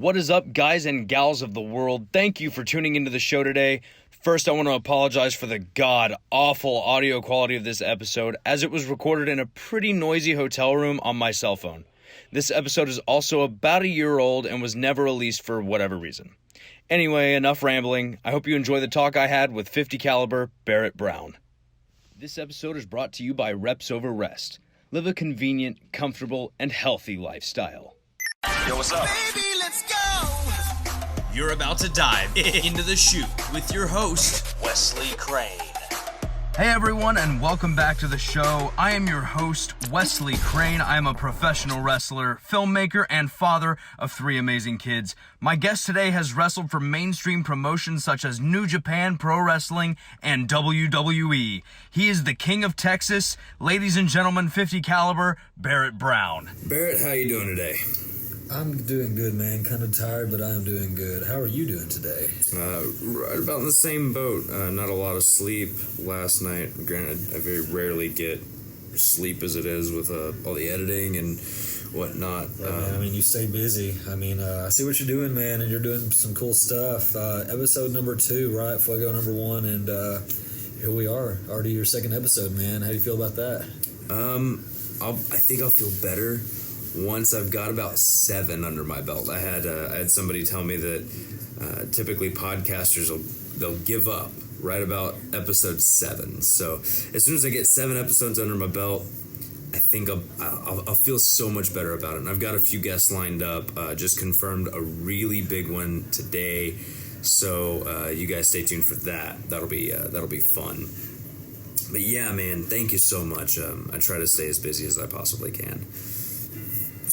What is up, guys and gals of the world? Thank you for tuning into the show today. First, I want to apologize for the god-awful audio quality of this episode, as it was recorded in a pretty noisy hotel room on my cell phone. This episode is also about a year old and was never released for whatever reason. Anyway, enough rambling. I hope you enjoy the talk I had with 50 caliber Barrett Brown. This episode is brought to you by Reps Over Rest. Live a convenient, comfortable, and healthy lifestyle. Yo, what's up? Baby, let's go! You're about to dive into the chute with your host, Wesley Crane. Hey everyone, and welcome back to the show. I am your host, Wesley Crane. I am a professional wrestler, filmmaker, and father of 3 amazing kids. My guest today has wrestled for mainstream promotions such as New Japan Pro Wrestling and WWE. He is the King of Texas. Ladies and gentlemen, 50 caliber, Barrett Brown. Barrett, how you doing today? I'm doing good, man. Kind of tired, but I'm doing good. How are you doing today? Right about in the same boat. Not a lot of sleep last night. Granted, I very rarely get sleep as it is with all the editing and whatnot. I mean, you stay busy. I see what you're doing, man, and you're doing some cool stuff. Episode number 2, right? Fuego number 1, and here we are. Already your 2nd episode, man. How do you feel about that? I think I'll feel better once I've got about 7 under my belt. I had somebody tell me that typically podcasters they'll give up right about episode 7. So as soon as I get 7 episodes under my belt, I think I'll feel so much better about it. And I've got a few guests lined up. Just confirmed a really big one today. So you guys stay tuned for that. That'll be fun. But yeah, man, thank you so much. I try to stay as busy as I possibly can.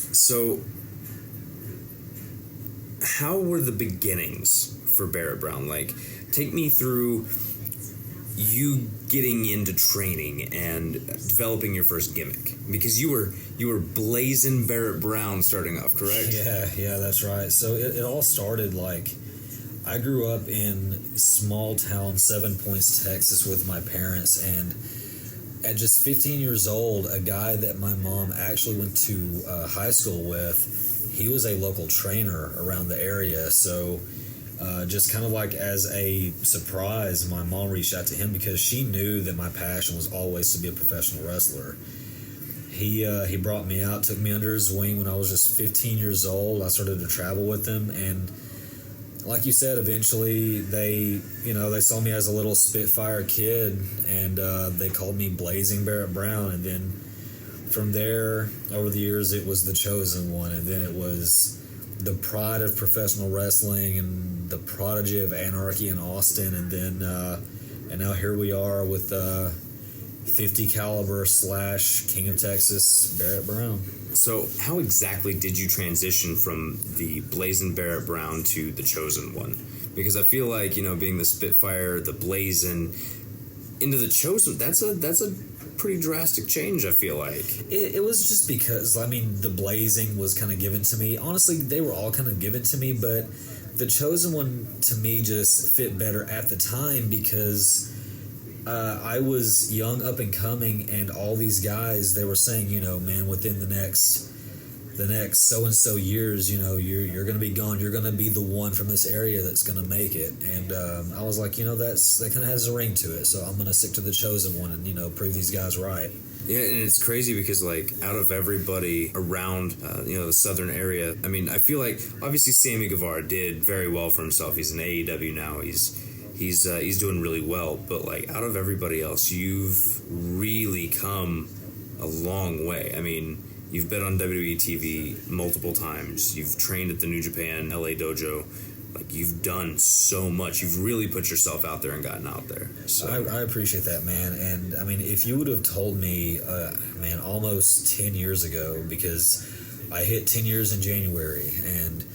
So, how were the beginnings for Barrett Brown? Like, take me through you getting into training and developing your first gimmick, because you were blazing Barrett Brown starting off, correct? Yeah, that's right. So it all started like I grew up in small town 7 Points, Texas, with my parents, and at just 15 years old, a guy that my mom actually went to high school with, he was a local trainer around the area. So just kind of like as a surprise, my mom reached out to him because she knew that my passion was always to be a professional wrestler. He brought me out, took me under his wing when I was just 15 years old. I started to travel with him, and like you said, eventually they saw me as a little Spitfire kid, and they called me Blazing Barrett Brown. And then from there, over the years, it was the Chosen One, and then it was the pride of professional wrestling and the prodigy of Anarchy in Austin, and then and now here we are with 50 caliber / King of Texas Barrett Brown. So how exactly did you transition from the Blazing Barrett Brown to the Chosen One? Because I feel like, being the Spitfire, the Blazing, into the Chosen, that's a pretty drastic change, I feel like. It was just because, the Blazing was kind of given to me. Honestly, they were all kind of given to me, but the Chosen One, to me, just fit better at the time because I was young, up and coming, and all these guys, they were saying, man, within the next so-and-so years, you're going to be gone. You're going to be the one from this area that's going to make it. And I was like, that kind of has a ring to it. So I'm going to stick to the Chosen One and, prove these guys right. Yeah, and it's crazy because, out of everybody around, the southern area, I feel like, obviously, Sammy Guevara did very well for himself. He's in AEW now. He's doing really well, but out of everybody else, you've really come a long way. You've been on WWE TV multiple times. You've trained at the New Japan LA dojo. You've done so much. You've really put yourself out there and gotten out there. So I appreciate that, man. And if you would have told me, almost 10 years ago, because I hit 10 years in January, and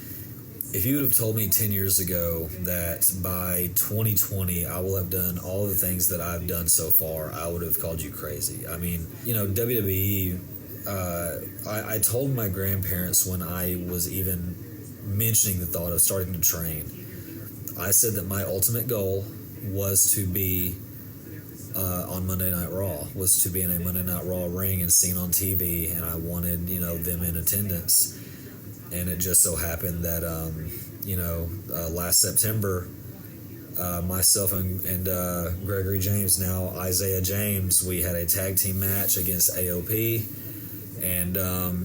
if you would have told me 10 years ago that by 2020 I will have done all the things that I've done so far, I would have called you crazy. WWE, I told my grandparents when I was even mentioning the thought of starting to train, I said that my ultimate goal was to be on Monday Night Raw, was to be in a Monday Night Raw ring and seen on TV, and I wanted, them in attendance. And it just so happened that, last September, myself and Gregory James, now Isaiah James, we had a tag team match against AOP. And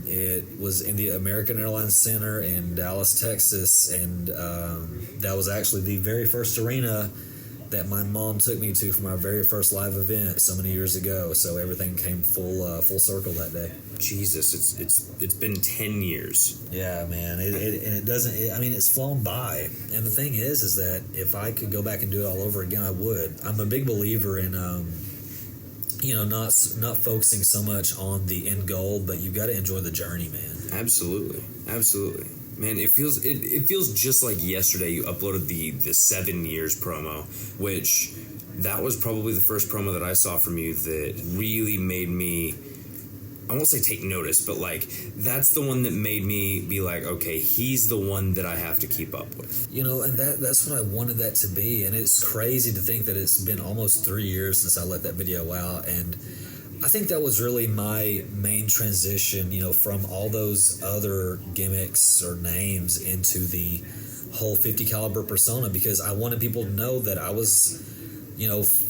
it was in the American Airlines Center in Dallas, Texas. And that was actually the very first arena that my mom took me to for my very first live event so many years ago. So everything came full circle that day. Jesus, it's been 10 years. Yeah, man. It's flown by. And the thing is that if I could go back and do it all over again, I would. I'm a big believer in, not focusing so much on the end goal, but you've got to enjoy the journey, man. Absolutely. Man, it feels just like yesterday you uploaded the 7 years promo, which that was probably the first promo that I saw from you that really made me, I won't say take notice, but like that's the one that made me be like, okay, he's the one that I have to keep up with. And that's what I wanted that to be. And it's crazy to think that it's been almost 3 years since I let that video out. And I think that was really my main transition, from all those other gimmicks or names into the whole 50 caliber persona, because I wanted people to know that I was,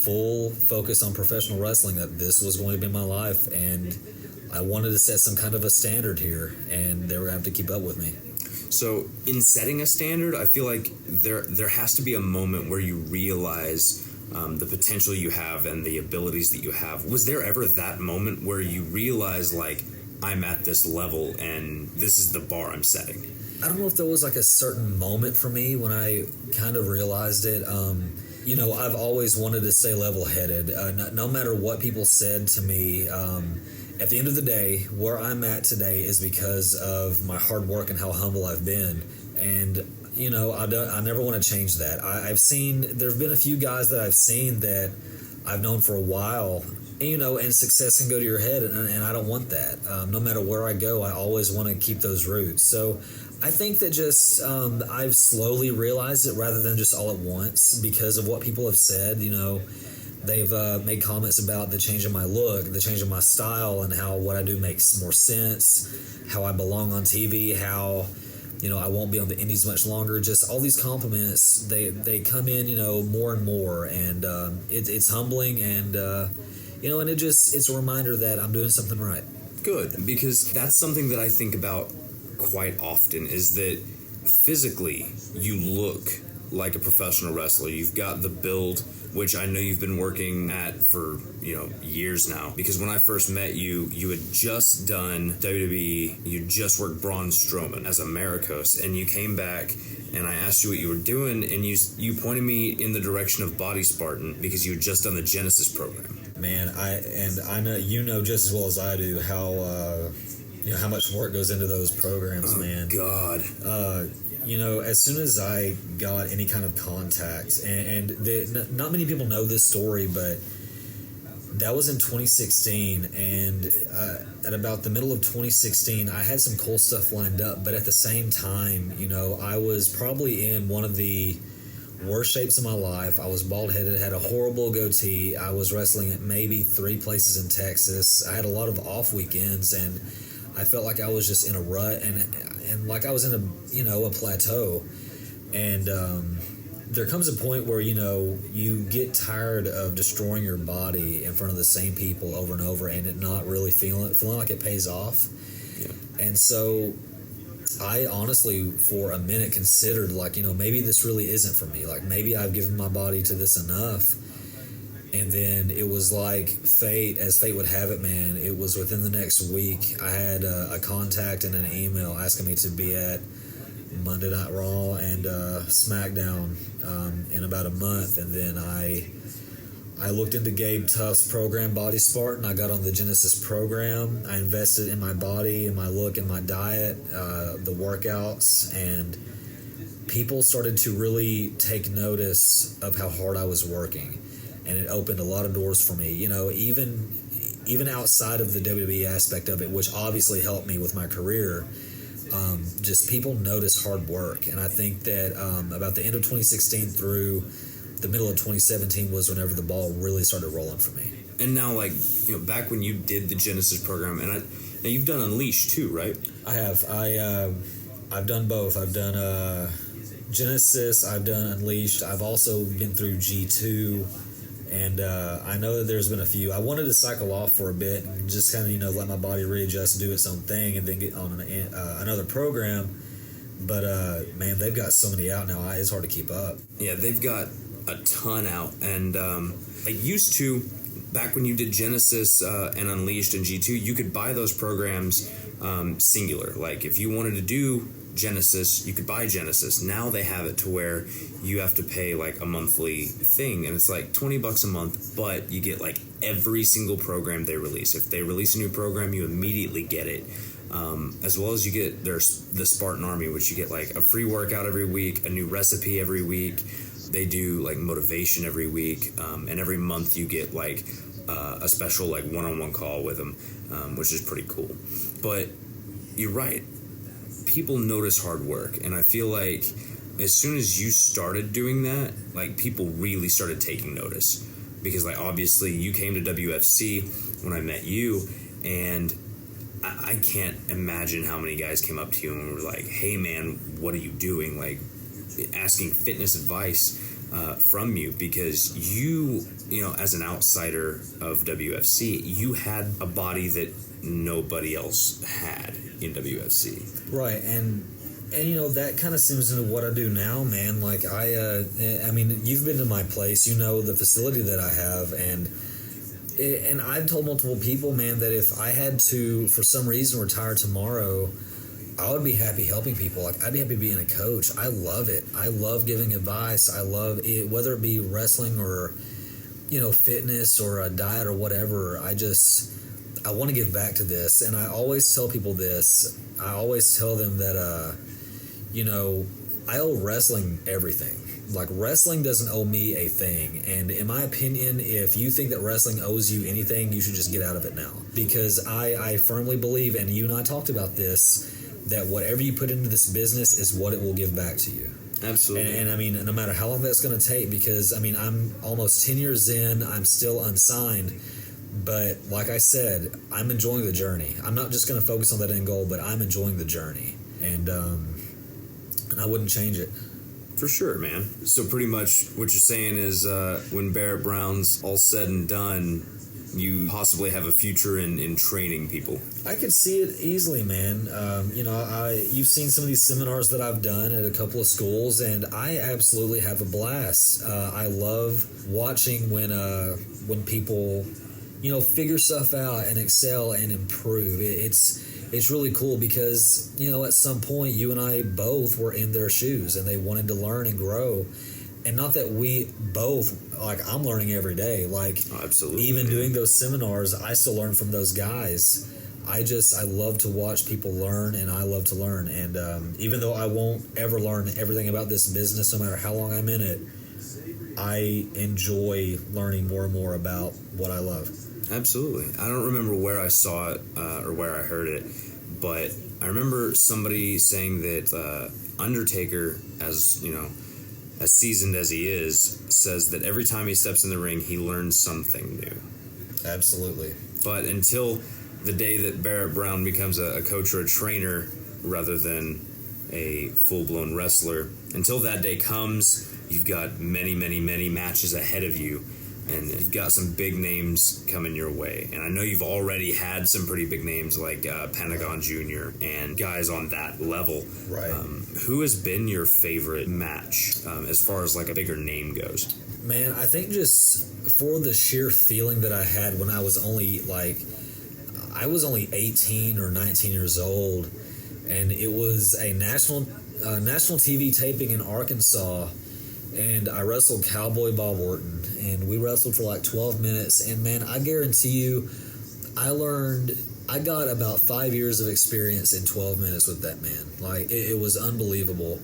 full focus on professional wrestling, that this was going to be my life. And I wanted to set some kind of a standard here, and they were going to have to keep up with me. So in setting a standard, I feel like there has to be a moment where you realize the potential you have and the abilities that you have. Was there ever that moment where you realize, like, I'm at this level and this is the bar I'm setting? I don't know if there was like a certain moment for me when I kind of realized it. I've always wanted to stay level-headed. No matter what people said to me, at the end of the day, where I'm at today is because of my hard work and how humble I've been. And I never want to change that. There have been a few guys that I've seen that I've known for a while, and success can go to your head, and I don't want that. No matter where I go, I always want to keep those roots. So I think that just I've slowly realized it rather than just all at once because of what people have said. They've made comments about the change in my look, the change in my style, and how what I do makes more sense, how I belong on TV, how I won't be on the indies much longer. Just all these compliments, they come in, more and more, and it's humbling, and and it's a reminder that I'm doing something right. Good, because that's something that I think about quite often, is that physically you look like a professional wrestler. You've got the build, which I know you've been working at for years now, because when I first met you, you had just done WWE, you just worked Braun Strowman as a Maricos, and you came back and I asked you what you were doing, and you pointed me in the direction of Body Spartan because you had just done the Genesis program. Man, I know just as well as I do how much work goes into those programs, man. God. As soon as I got any kind of contact, and not many people know this story, but that was in 2016, and at about the middle of 2016, I had some cool stuff lined up, but at the same time, I was probably in one of the worst shapes of my life. I was bald-headed, had a horrible goatee. I was wrestling at maybe 3 places in Texas. I had a lot of off weekends, and I felt like I was just in a rut, and like I was in a plateau. And there comes a point where you get tired of destroying your body in front of the same people over and over, and it not really feeling like it pays off. Yeah. And so I honestly, for a minute, considered maybe this really isn't for me. Like maybe I've given my body to this enough. And then it was like fate, as fate would have it, man. It was within the next week. I had a contact and an email asking me to be at Monday Night Raw and SmackDown in about a month. And then I looked into Gabe Tuff's program, Body Spartan. I got on the Genesis program. I invested in my body, in my look, in my diet, the workouts, and people started to really take notice of how hard I was working. And it opened a lot of doors for me, even outside of the WWE aspect of it, which obviously helped me with my career. Just people notice hard work. And I think that about the end of 2016 through the middle of 2017 was whenever the ball really started rolling for me. And now, back when you did the Genesis program, and now you've done Unleashed too, right? I have. I've done both. I've done Genesis, I've done Unleashed, I've also been through G2, and I know that there's been a few. I wanted to cycle off for a bit and just kind of, let my body readjust, do its own thing, and then get on another program. But, man, they've got so many out now, it's hard to keep up. Yeah, they've got a ton out, and I used to, back when you did Genesis and Unleashed and G2, you could buy those programs singular. Like, if you wanted to do Genesis, you could buy Genesis. Now they have it to where you have to pay like a monthly thing, and it's like $20 a month, but you get like every single program they release. If they release a new program, you immediately get it. As well as you get the Spartan Army, which you get like a free workout every week, a new recipe every week. They do like motivation every week, and every month you get like a special like one-on-one call with them, which is pretty cool. But you're right. People notice hard work, and I feel like as soon as you started doing that, like people really started taking notice, because like obviously you came to WFC when I met you, and I can't imagine how many guys came up to you and were like, "Hey man, what are you doing?" Like asking fitness advice from you, because you as an outsider of WFC, you had a body that nobody else had in WFC. Right, and that kind of seems into what I do now, man. Like I mean, you've been to my place, the facility that I have, and I've told multiple people, man, that if I had to, for some reason, retire tomorrow, I would be happy helping people. Like, I'd be happy being a coach. I love it. I love giving advice. I love it, whether it be wrestling or, fitness or a diet or whatever. I want to give back to this. And I always tell people this. I always tell them that, I owe wrestling everything. Like, wrestling doesn't owe me a thing. And in my opinion, if you think that wrestling owes you anything, you should just get out of it now. Because I firmly believe, and you and I talked about this, that whatever you put into this business is what it will give back to you. Absolutely. And I mean, no matter how long that's going to take, because, I mean, I'm almost 10 years in, I'm still unsigned. But like I said, I'm enjoying the journey. I'm not just going to focus on that end goal, but I'm enjoying the journey. And I wouldn't change it. For sure, man. So pretty much what you're saying is when Barrett Brown's all said and done, you possibly have a future in training people. I could see it easily, man. You've seen some of these seminars that I've done at a couple of schools, and I absolutely have a blast. I love watching when people, figure stuff out and excel and improve. It's really cool because, at some point you and I both were in their shoes and they wanted to learn and grow. And not that we both, like, I'm learning every day. Like, absolutely, even doing those seminars, I still learn from those guys. I love to watch people learn, and I love to learn. And even though I won't ever learn everything about this business, no matter how long I'm in it, I enjoy learning more and more about what I love. Absolutely. I don't remember where I saw it or where I heard it, but I remember somebody saying that Undertaker, as seasoned as he is, says that every time he steps in the ring, he learns something new. Absolutely. But until the day that Barrett Brown becomes a coach or a trainer rather than a full-blown wrestler, until that day comes, you've got many, many, many matches ahead of you, and you've got some big names coming your way. And I know you've already had some pretty big names like Pentagon Jr. and guys on that level. Right. Who has been your favorite match as far as like a bigger name goes? Man, I think just for the sheer feeling that I had when I was only 18 or 19 years old, and it was a national TV taping in Arkansas, and I wrestled Cowboy Bob Orton, and we wrestled for like 12 minutes, and man, I guarantee you, I got about 5 years of experience in 12 minutes with that man. Like, it was unbelievable.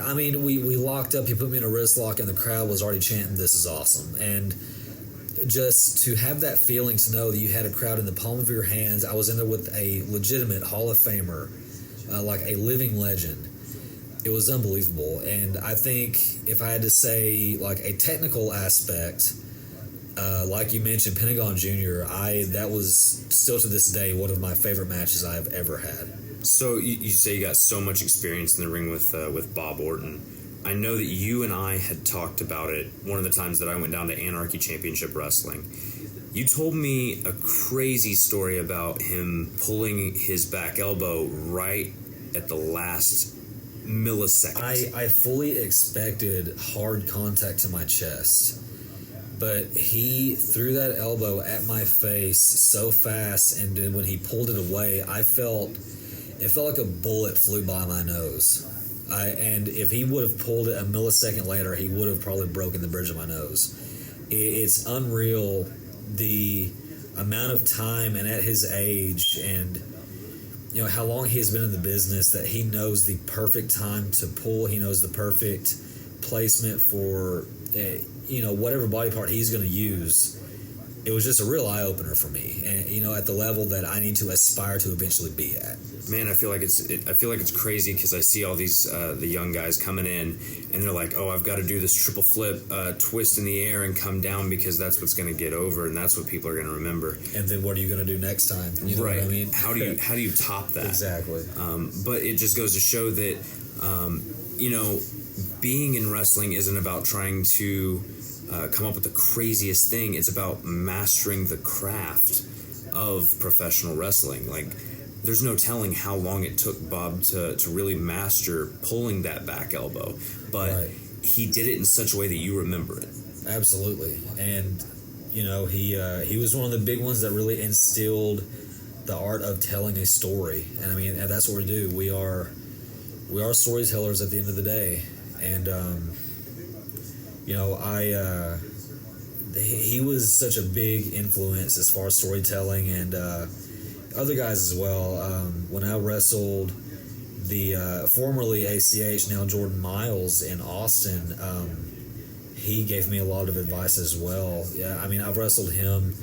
I mean, we locked up, he put me in a wrist lock, and the crowd was already chanting, "This is awesome." And just to have that feeling, to know that you had a crowd in the palm of your hands. I was in there with a legitimate Hall of Famer, like a living legend. It was unbelievable. And I think if I had to say like a technical aspect, like you mentioned, Pentagon Jr., that was still to this day one of my favorite matches I've ever had. So you say you got so much experience in the ring with Bob Orton. I know that you and I had talked about it one of the times that I went down to Anarchy Championship Wrestling. You told me a crazy story about him pulling his back elbow right at the last millisecond. I fully expected hard contact to my chest, but he threw that elbow at my face so fast, and then when he pulled it away, it felt like a bullet flew by my nose. And if he would have pulled it a millisecond later, he would have probably broken the bridge of my nose. It's unreal the amount of time, and at his age, and how long he has been in the business, that he knows the perfect time to pull. He knows the perfect placement for whatever body part he's going to use. It was just a real eye-opener for me, and at the level that I need to aspire to eventually be at. Man, I feel like it's crazy because I see all these the young guys coming in, and they're like, "Oh, I've got to do this triple flip, twist in the air, and come down because that's what's going to get over, and that's what people are going to remember." And then what are you going to do next time? You know right? What I mean, how do you top that? Exactly. But it just goes to show that being in wrestling isn't about trying to come up with the craziest thing. It's about mastering the craft of professional wrestling. Like, there's no telling how long it took Bob to really master pulling that back elbow, but right. He did it in such a way that you remember it. Absolutely. And he was one of the big ones that really instilled the art of telling a story. And I mean, that's what we do. We are storytellers at the end of the day. And he was such a big influence as far as storytelling, and other guys as well. When I wrestled the formerly ACH, now Jordan Miles, in Austin, he gave me a lot of advice as well. Yeah, I mean, I've wrestled him.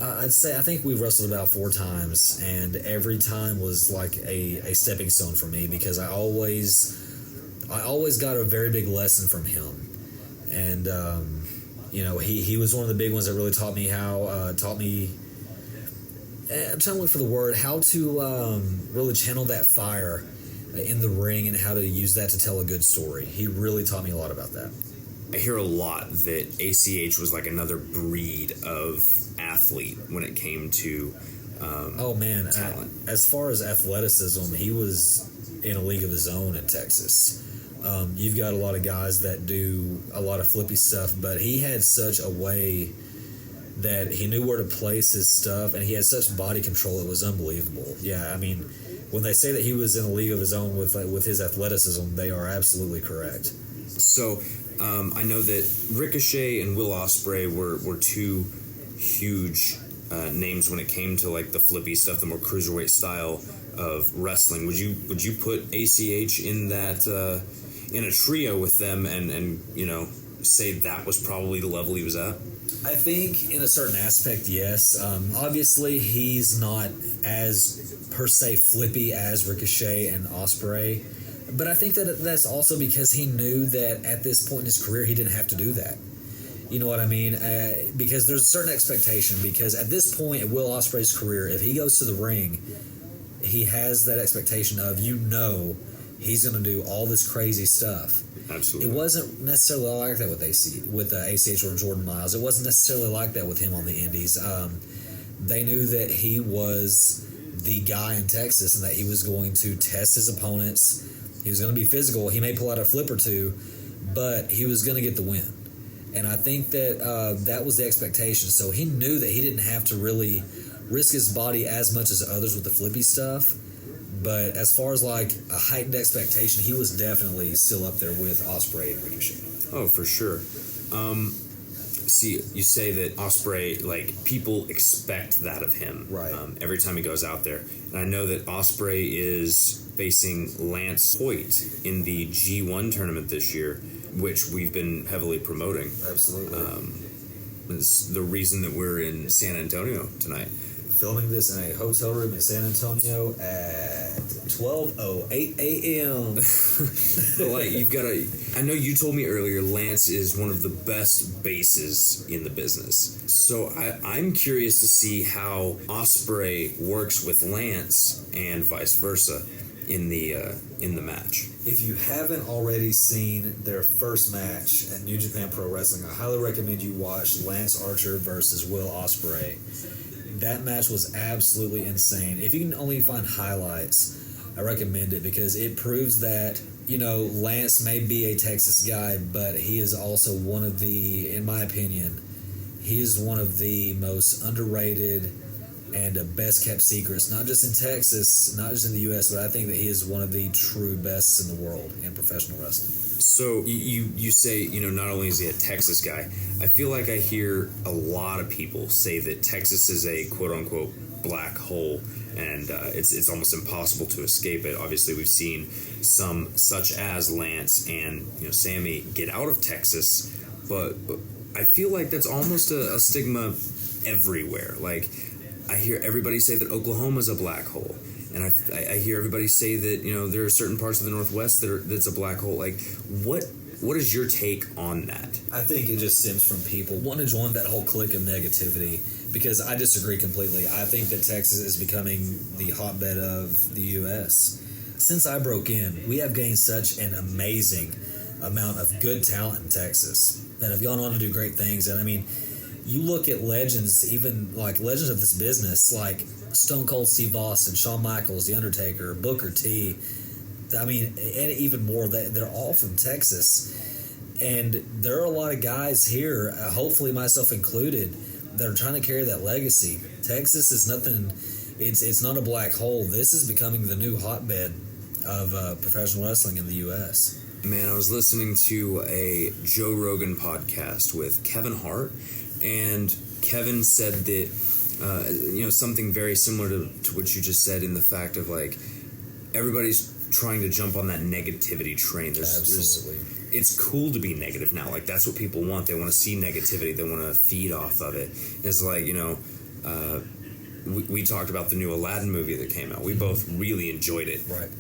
I think we've wrestled about 4 times, and every time was like a stepping stone for me, because I always got a very big lesson from him. And he was one of the big ones that really taught me I'm trying to look for the word, how to really channel that fire in the ring and how to use that to tell a good story. He really taught me a lot about that. I hear a lot that ACH was like another breed of athlete when it came to talent. As far as athleticism, he was in a league of his own in Texas. You've got a lot of guys that do a lot of flippy stuff, but he had such a way that he knew where to place his stuff, and he had such body control. It was unbelievable. Yeah, I mean, when they say that he was in a league of his own with his athleticism, they are absolutely correct. So I know that Ricochet and Will Ospreay were 2 huge names when it came to like the flippy stuff, the more cruiserweight style of wrestling. Would you put ACH in that in a trio with them, and say that was probably the level he was at? I think in a certain aspect, yes. Obviously, he's not as per se flippy as Ricochet and Ospreay, but I think that that's also because he knew that at this point in his career, he didn't have to do that. You know what I mean? Because there's a certain expectation. Because at this point in Will Ospreay's career, if he goes to the ring, he has that expectation of, he's going to do all this crazy stuff. Absolutely. It wasn't necessarily like that with ACH or Jordan Miles. It wasn't necessarily like that with him on the Indies. They knew that he was the guy in Texas and that he was going to test his opponents. He was going to be physical. He may pull out a flip or 2, but he was going to get the win. And I think that that was the expectation. So he knew that he didn't have to really risk his body as much as others with the flippy stuff. But as far as like a heightened expectation, he was definitely still up there with Ospreay and Ricochet. Oh, for sure. See, you say that Ospreay, like, people expect that of him. Right. Every time he goes out there. And I know that Ospreay is facing Lance Hoyt in the G1 tournament this year, which we've been heavily promoting. Absolutely. It's the reason that we're in San Antonio tonight. filming this in a hotel room in San Antonio at 12:08 a.m. But like, you've got to. I know you told me earlier, Lance is one of the best bases in the business. So I'm curious to see how Ospreay works with Lance and vice versa in the match. If you haven't already seen their first match at New Japan Pro Wrestling, I highly recommend you watch Lance Archer versus Will Ospreay. That match was absolutely insane. If you can only find highlights, I recommend it because it proves that, you know, Lance may be a Texas guy, but he is also one of the, in my opinion, he is one of the most underrated and best kept secrets, not just in Texas, not just in the U.S., but I think that he is one of the true bests in the world in professional wrestling. So you say, you know, not only is he a Texas guy, I feel like I hear a lot of people say that Texas is a quote-unquote black hole, and it's almost impossible to escape it. Obviously, we've seen some, such as Lance and, you know, Sammy, get out of Texas, but I feel like that's almost a stigma everywhere. Like, I hear everybody say that Oklahoma's a black hole, and I hear everybody say that, you know, there are certain parts of the Northwest that's a black hole. Like, what is your take on that? I think it just stems from people wanting to join that whole clique of negativity, because I disagree completely. I think that Texas is becoming the hotbed of the U.S. Since I broke in, we have gained such an amazing amount of good talent in Texas that have gone on to do great things. And I mean, you look at legends, even like legends of this business, like Stone Cold Steve Austin, Shawn Michaels, The Undertaker, Booker T. I mean, and even more, they're all from Texas. And there are a lot of guys here, hopefully myself included, that are trying to carry that legacy. Texas is nothing, it's not a black hole. This is becoming the new hotbed of professional wrestling in the U.S. Man, I was listening to a Joe Rogan podcast with Kevin Hart, and Kevin said that, you know, something very similar to what you just said, in the fact of, like, everybody's trying to jump on that negativity train. Absolutely. It's cool to be negative now. Like, that's what people want. They want to see negativity. They want to feed off of it. It's like, you know, we talked about the new Aladdin movie that came out. We both really enjoyed it. Right.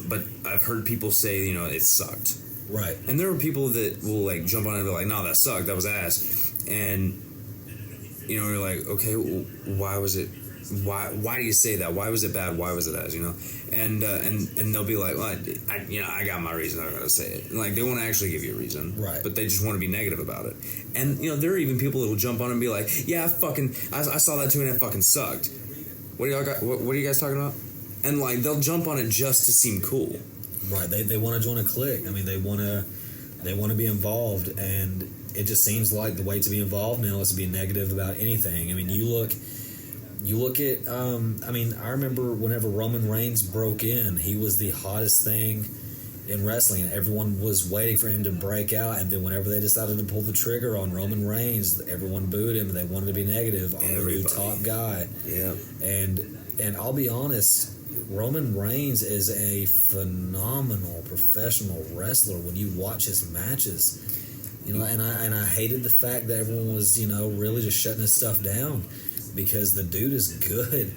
But I've heard people say, you know, it sucked. Right. And there are people that will, like, jump on it and be like, no, that sucked. That was ass. And, you know, you're like, okay, why was it? Why do you say that? Why was it bad? Why was it ass? You know, and they'll be like, well, I got my reason. I'm gonna say it. And, like, they won't actually give you a reason, right? But they just want to be negative about it. And, you know, there are even people that will jump on and be like, yeah, I saw that too, and it fucking sucked. What are you guys talking about? And, like, they'll jump on it just to seem cool. Right. They want to join a clique. I mean, they want to be involved, and it just seems like the way to be involved now is to be negative about anything. I mean, you look at, I mean, I remember whenever Roman Reigns broke in, he was the hottest thing in wrestling, and everyone was waiting for him to break out, and then whenever they decided to pull the trigger on Roman Reigns, everyone booed him, and they wanted to be negative on the new top guy. Yeah. And I'll be honest, Roman Reigns is a phenomenal professional wrestler when you watch his matches. You know, and I hated the fact that everyone was, you know, really just shutting his stuff down, because the dude is good.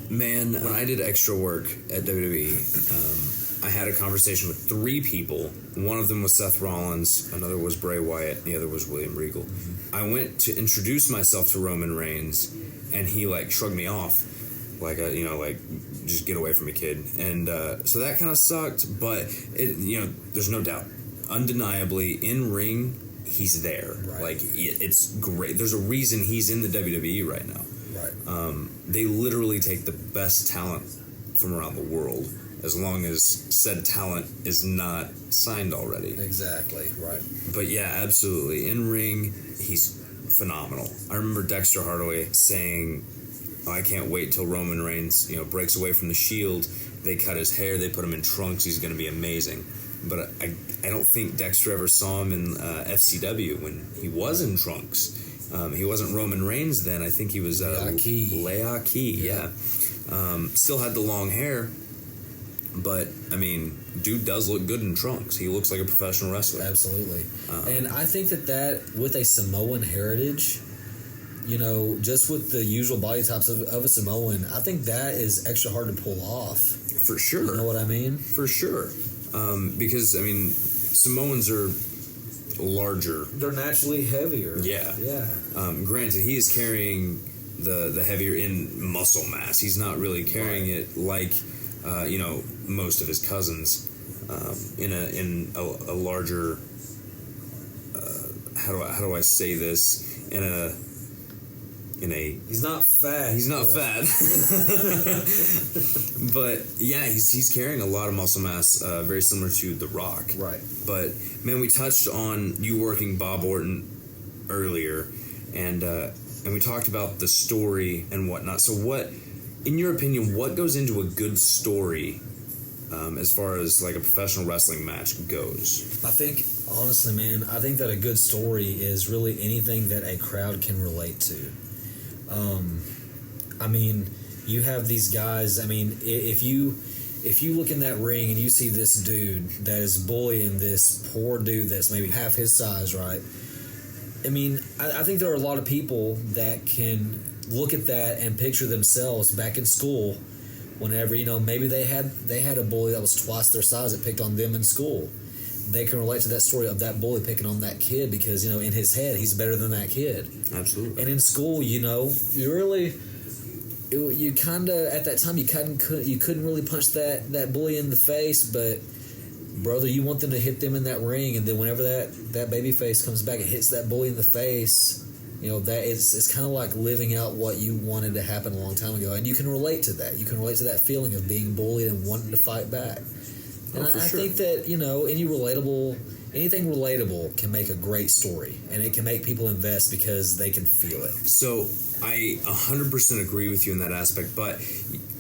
Man, when I did extra work at WWE, I had a conversation with 3 people. One of them was Seth Rollins, another was Bray Wyatt, and the other was William Regal. Mm-hmm. I went to introduce myself to Roman Reigns, and he, like, shrugged me off, like, you know, like, just get away from me, kid. And so that kind of sucked, but, you know, there's no doubt. Undeniably, in ring, he's there. Right. Like, it's great. There's a reason he's in the WWE right now. Right. They literally take the best talent from around the world, as long as said talent is not signed already. Exactly, right. But yeah, absolutely. In ring, he's phenomenal. I remember Dexter Hardaway saying, I can't wait till Roman Reigns, you know, breaks away from the Shield. They cut his hair, they put him in trunks, he's going to be amazing. But I don't think Dexter ever saw him in FCW when he was in trunks. He wasn't Roman Reigns then. I think he was Leaki. Yeah. Still had the long hair, but I mean, dude does look good in trunks. He looks like a professional wrestler. Absolutely. And I think that with a Samoan heritage, just with the usual body types of a Samoan, I think that is extra hard to pull off. For sure. You know what I mean? For sure. Because, Samoans are larger. They're naturally heavier. Yeah. Yeah. Granted, he is carrying the heavier in muscle mass. He's not really carrying it like, most of his cousins in a larger. How do I say this? In a. He's not fat. He's not fat. But yeah, he's carrying a lot of muscle mass, very similar to The Rock. Right. But man, we touched on you working Bob Orton earlier, and we talked about the story and whatnot. So what, in your opinion, what goes into a good story as far as like a professional wrestling match goes? I think, honestly, man, I think that a good story is really anything that a crowd can relate to. You have these guys. If you look in that ring and you see this dude that is bullying this poor dude that's maybe half his size, right? I think there are a lot of people that can look at that and picture themselves back in school whenever, maybe they had a bully that was twice their size that picked on them in school. They can relate to that story of that bully picking on that kid because, in his head, he's better than that kid. Absolutely. And in school, you kind of, at that time, you couldn't really punch that bully in the face, but, brother, you want them to hit them in that ring, and then whenever that baby face comes back and hits that bully in the face, that it's kind of like living out what you wanted to happen a long time ago, and you can relate to that. You can relate to that feeling of being bullied and wanting to fight back. And I think that, anything relatable can make a great story, and it can make people invest because they can feel it. So I 100% agree with you in that aspect, but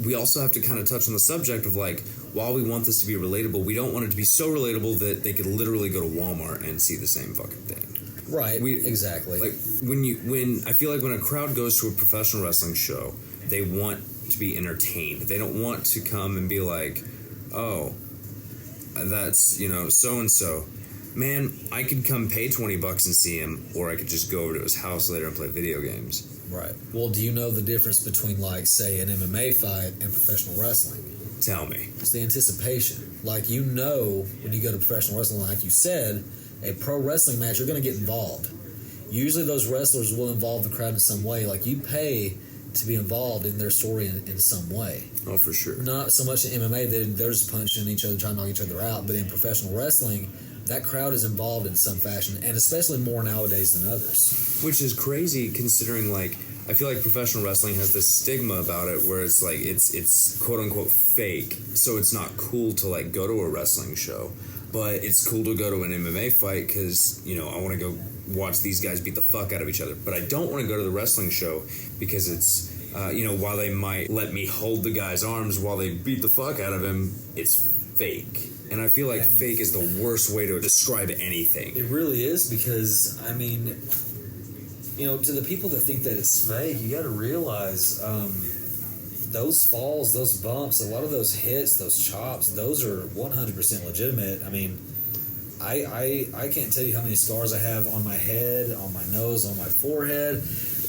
we also have to kind of touch on the subject of like, while we want this to be relatable, we don't want it to be so relatable that they could literally go to Walmart and see the same fucking thing. Right. Exactly. Like when I feel like when a crowd goes to a professional wrestling show, they want to be entertained. They don't want to come and be like, oh, that's, so-and-so. Man, I could come pay $20 and see him, or I could just go over to his house later and play video games. Right. Well, do you know the difference between, like, say, an MMA fight and professional wrestling? Tell me. It's the anticipation. Like, when you go to professional wrestling, like you said, a pro wrestling match, you're going to get involved. Usually those wrestlers will involve the crowd in some way. Like, you pay to be involved in their story in some way. Oh, for sure. Not so much in MMA, they're just punching each other, trying to knock each other out, but in professional wrestling, that crowd is involved in some fashion, and especially more nowadays than others. Which is crazy considering, like, I feel like professional wrestling has this stigma about it where it's like, it's quote-unquote fake, so it's not cool to, like, go to a wrestling show. But it's cool to go to an MMA fight because, I want to go watch these guys beat the fuck out of each other. But I don't want to go to the wrestling show because it's, while they might let me hold the guy's arms while they beat the fuck out of him, it's fake. And I feel like fake is the worst way to describe anything. It really is because, to the people that think that it's fake, you got to realize those falls, those bumps, a lot of those hits, those chops, those are 100% legitimate. I can't tell you how many scars I have on my head, on my nose, on my forehead.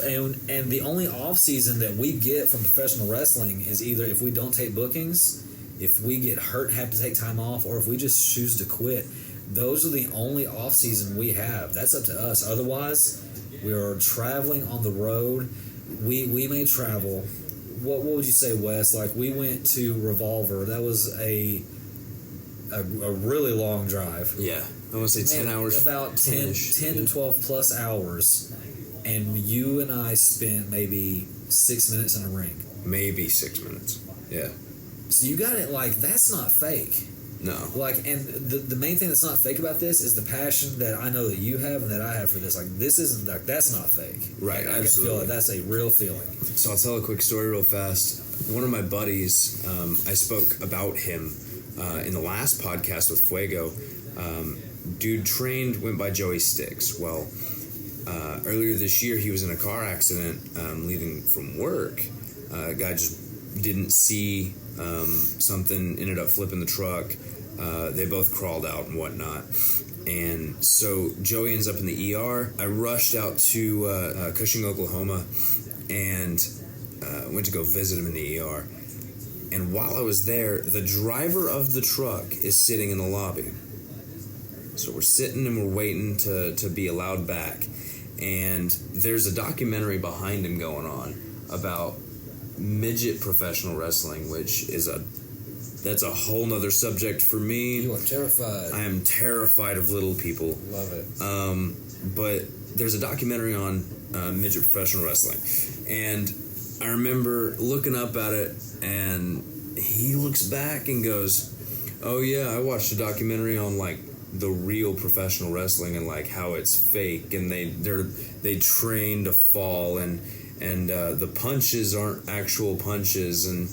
And the only off season that we get from professional wrestling is either if we don't take bookings, if we get hurt, have to take time off, or if we just choose to quit. Those are the only off season we have. That's up to us. Otherwise, we are traveling on the road. We may travel. What would you say, Wes? Like, we went to Revolver. That was a really long drive. Yeah. I want to say 10 hours. About 10 to 12 plus hours. And you and I spent maybe 6 minutes in a ring. Maybe 6 minutes. Yeah. So you got it, like, that's not fake. No. Like, and the main thing that's not fake about this is the passion that I know that you have and that I have for this. Like, this isn't, like, that's not fake. Right, like, absolutely. I can feel it. That's a real feeling. So I'll tell a quick story real fast. One of my buddies, I spoke about him in the last podcast with Fuego. Dude went by Joey Sticks. Well, earlier this year, he was in a car accident leaving from work. A guy just didn't see something, ended up flipping the truck, They both crawled out and whatnot. And so Joey ends up in the ER. I rushed out to Cushing, Oklahoma, and went to go visit him in the ER. And while I was there, the driver of the truck is sitting in the lobby. So we're sitting and we're waiting to be allowed back. And there's a documentary behind him going on about midget professional wrestling, which is that's a whole nother subject for me. You are terrified. I am terrified of little people. Love it. But there's a documentary on midget professional wrestling. And I remember looking up at it, and he looks back and goes, "Oh yeah, I watched a documentary on like the real professional wrestling and like how it's fake, and they train to fall, and the punches aren't actual punches, and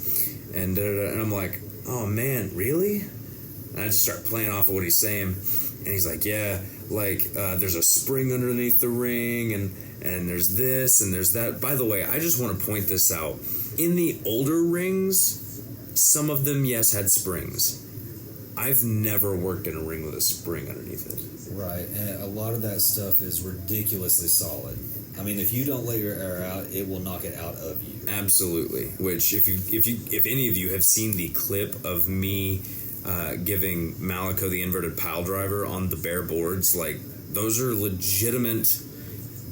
I'm like, oh man, really?" And I just start playing off of what he's saying, and he's like, yeah, like there's a spring underneath the ring, and there's this and there's that. By the way, I just want to point this out. In the older rings, some of them, yes, had springs. I've never worked in a ring with a spring underneath it. Right, and a lot of that stuff is ridiculously solid. I mean, if you don't let your air out, it will knock it out of you. Absolutely. Which, if any of you have seen the clip of me giving Malico the inverted pile driver on the bare boards, like those are legitimate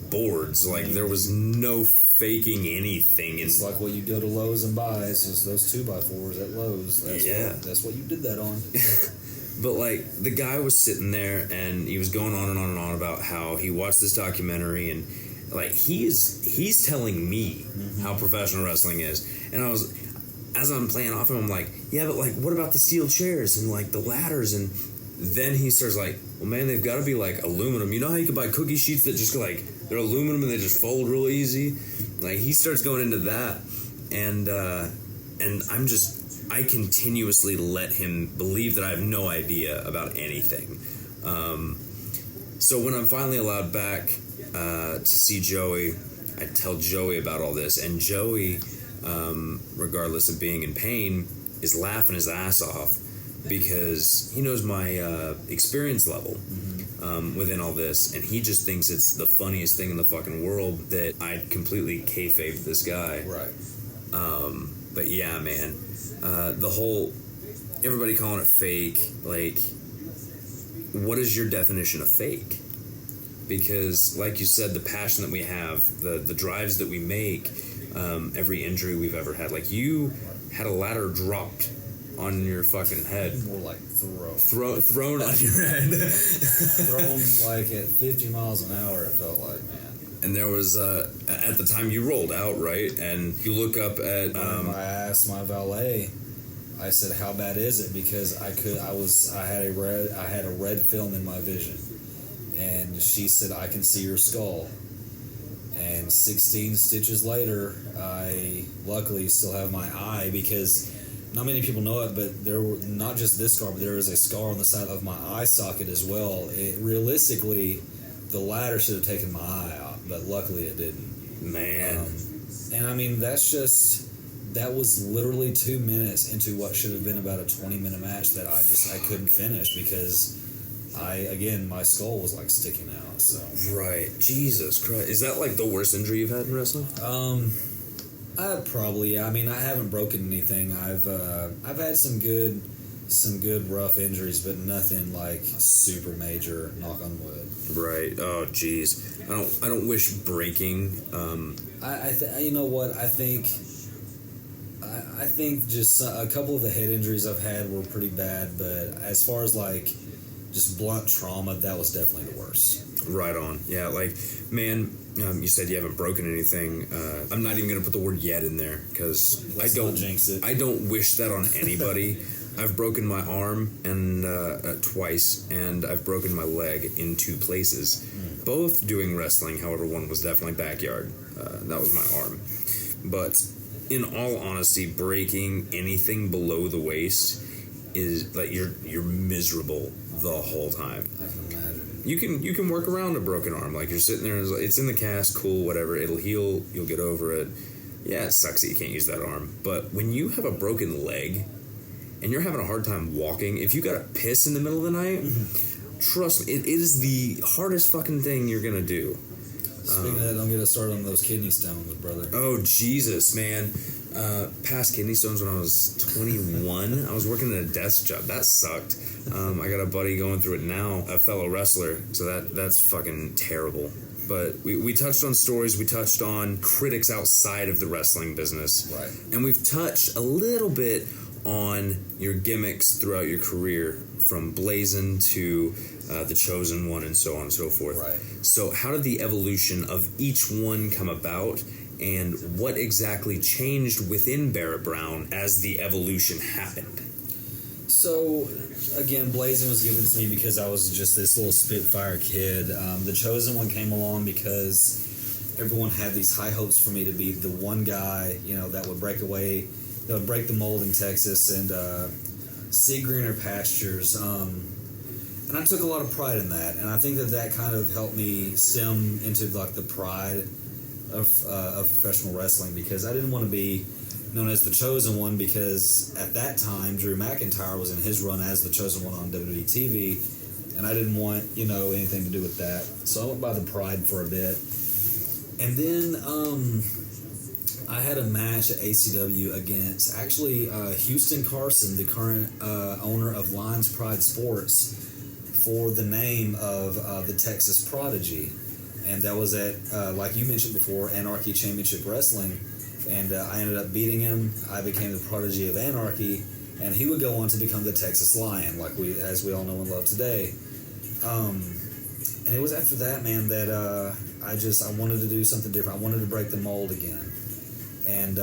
boards. Like there was no faking anything. It's like what you go to Lowe's and buy. Is those 2x4s at Lowe's. That's what you did that on. But like the guy was sitting there and he was going on and on and on about how he watched this documentary, and like he's telling me how professional wrestling is. And as I'm playing off him, I'm like, yeah, but like what about the steel chairs and like the ladders? And then he starts like, well man, they've got to be like aluminum. You know how you can buy cookie sheets that just go like they're aluminum and they just fold real easy? Like he starts going into that, and I continuously let him believe that I have no idea about anything. So when I'm finally allowed back to see Joey, I tell Joey about all this, and Joey, regardless of being in pain, is laughing his ass off because he knows my experience level within all this, and he just thinks it's the funniest thing in the fucking world that I completely kayfabed this guy. Right. But yeah, man, the whole everybody calling it fake, like, what is your definition of fake? Because, like you said, the passion that we have, the drives that we make, every injury we've ever had. Like, you had a ladder dropped on your fucking head. More like thrown on your head. Thrown like at 50 miles an hour, it felt like, man. And there was, at the time you rolled out, right? And you look up at... I asked my valet, I said, how bad is it? Because I had a red film in my vision. And she said, I can see your skull. And 16 stitches later, I luckily still have my eye, because not many people know it, but there were not just this scar, but there was a scar on the side of my eye socket as well. Realistically, the ladder should have taken my eye out, but luckily it didn't. Man. And I mean, that was literally 2 minutes into what should have been about a 20-minute match that I couldn't finish because my skull was like sticking out. So right, Jesus Christ, is that like the worst injury you've had in wrestling? I mean, I haven't broken anything. I've had some good rough injuries, but nothing like super major. Knock on wood. Right. Oh, jeez. I don't wish breaking. You know what? I think just a couple of the head injuries I've had were pretty bad, but as far as like just blunt trauma, that was definitely the worst. Right on. Yeah, like, man, you said you haven't broken anything. I'm not even going to put the word yet in there because I don't jinx it. I don't wish that on anybody. I've broken my arm and twice, and I've broken my leg in 2 places. Both doing wrestling, however, one was definitely backyard. That was my arm. But in all honesty, breaking anything below the waist is like you're miserable the whole time. I can imagine. You can work around a broken arm. Like, you're sitting there, it's in the cast, cool, whatever, it'll heal, you'll get over it. Yeah, it sucks that you can't use that arm. But when you have a broken leg, and you're having a hard time walking, if you gotta piss in the middle of the night, trust me, it is the hardest fucking thing you're gonna do. Speaking of that, don't get us started on those kidney stones, brother. Oh, Jesus, man. Past kidney stones when I was 21. I was working at a desk job. That sucked. I got a buddy going through it now, a fellow wrestler, so that's fucking terrible. But we touched on stories, we touched on critics outside of the wrestling business. Right. And we've touched a little bit on your gimmicks throughout your career, from Blazin' to The Chosen One and so on and so forth. Right. So how did the evolution of each one come about, and what exactly changed within Barrett Brown as the evolution happened? So, again, Blazing was given to me because I was just this little Spitfire kid. The Chosen One came along because everyone had these high hopes for me to be the one guy, that would break the mold in Texas and see greener pastures. And I took a lot of pride in that, and I think that kind of helped me stem into like the pride of professional wrestling, because I didn't want to be known as the Chosen One, because at that time Drew McIntyre was in his run as the Chosen One on WWE TV, and I didn't want anything to do with that. So I went by the pride for a bit, and then I had a match at ACW against actually Houston Carson, the current owner of Lions Pride Sports, for the name of the Texas Prodigy. And that was at, like you mentioned before, Anarchy Championship Wrestling. And I ended up beating him. I became the Prodigy of Anarchy, and he would go on to become the Texas Lion, as we all know and love today. And it was after that, man, that I wanted to do something different. I wanted to break the mold again. And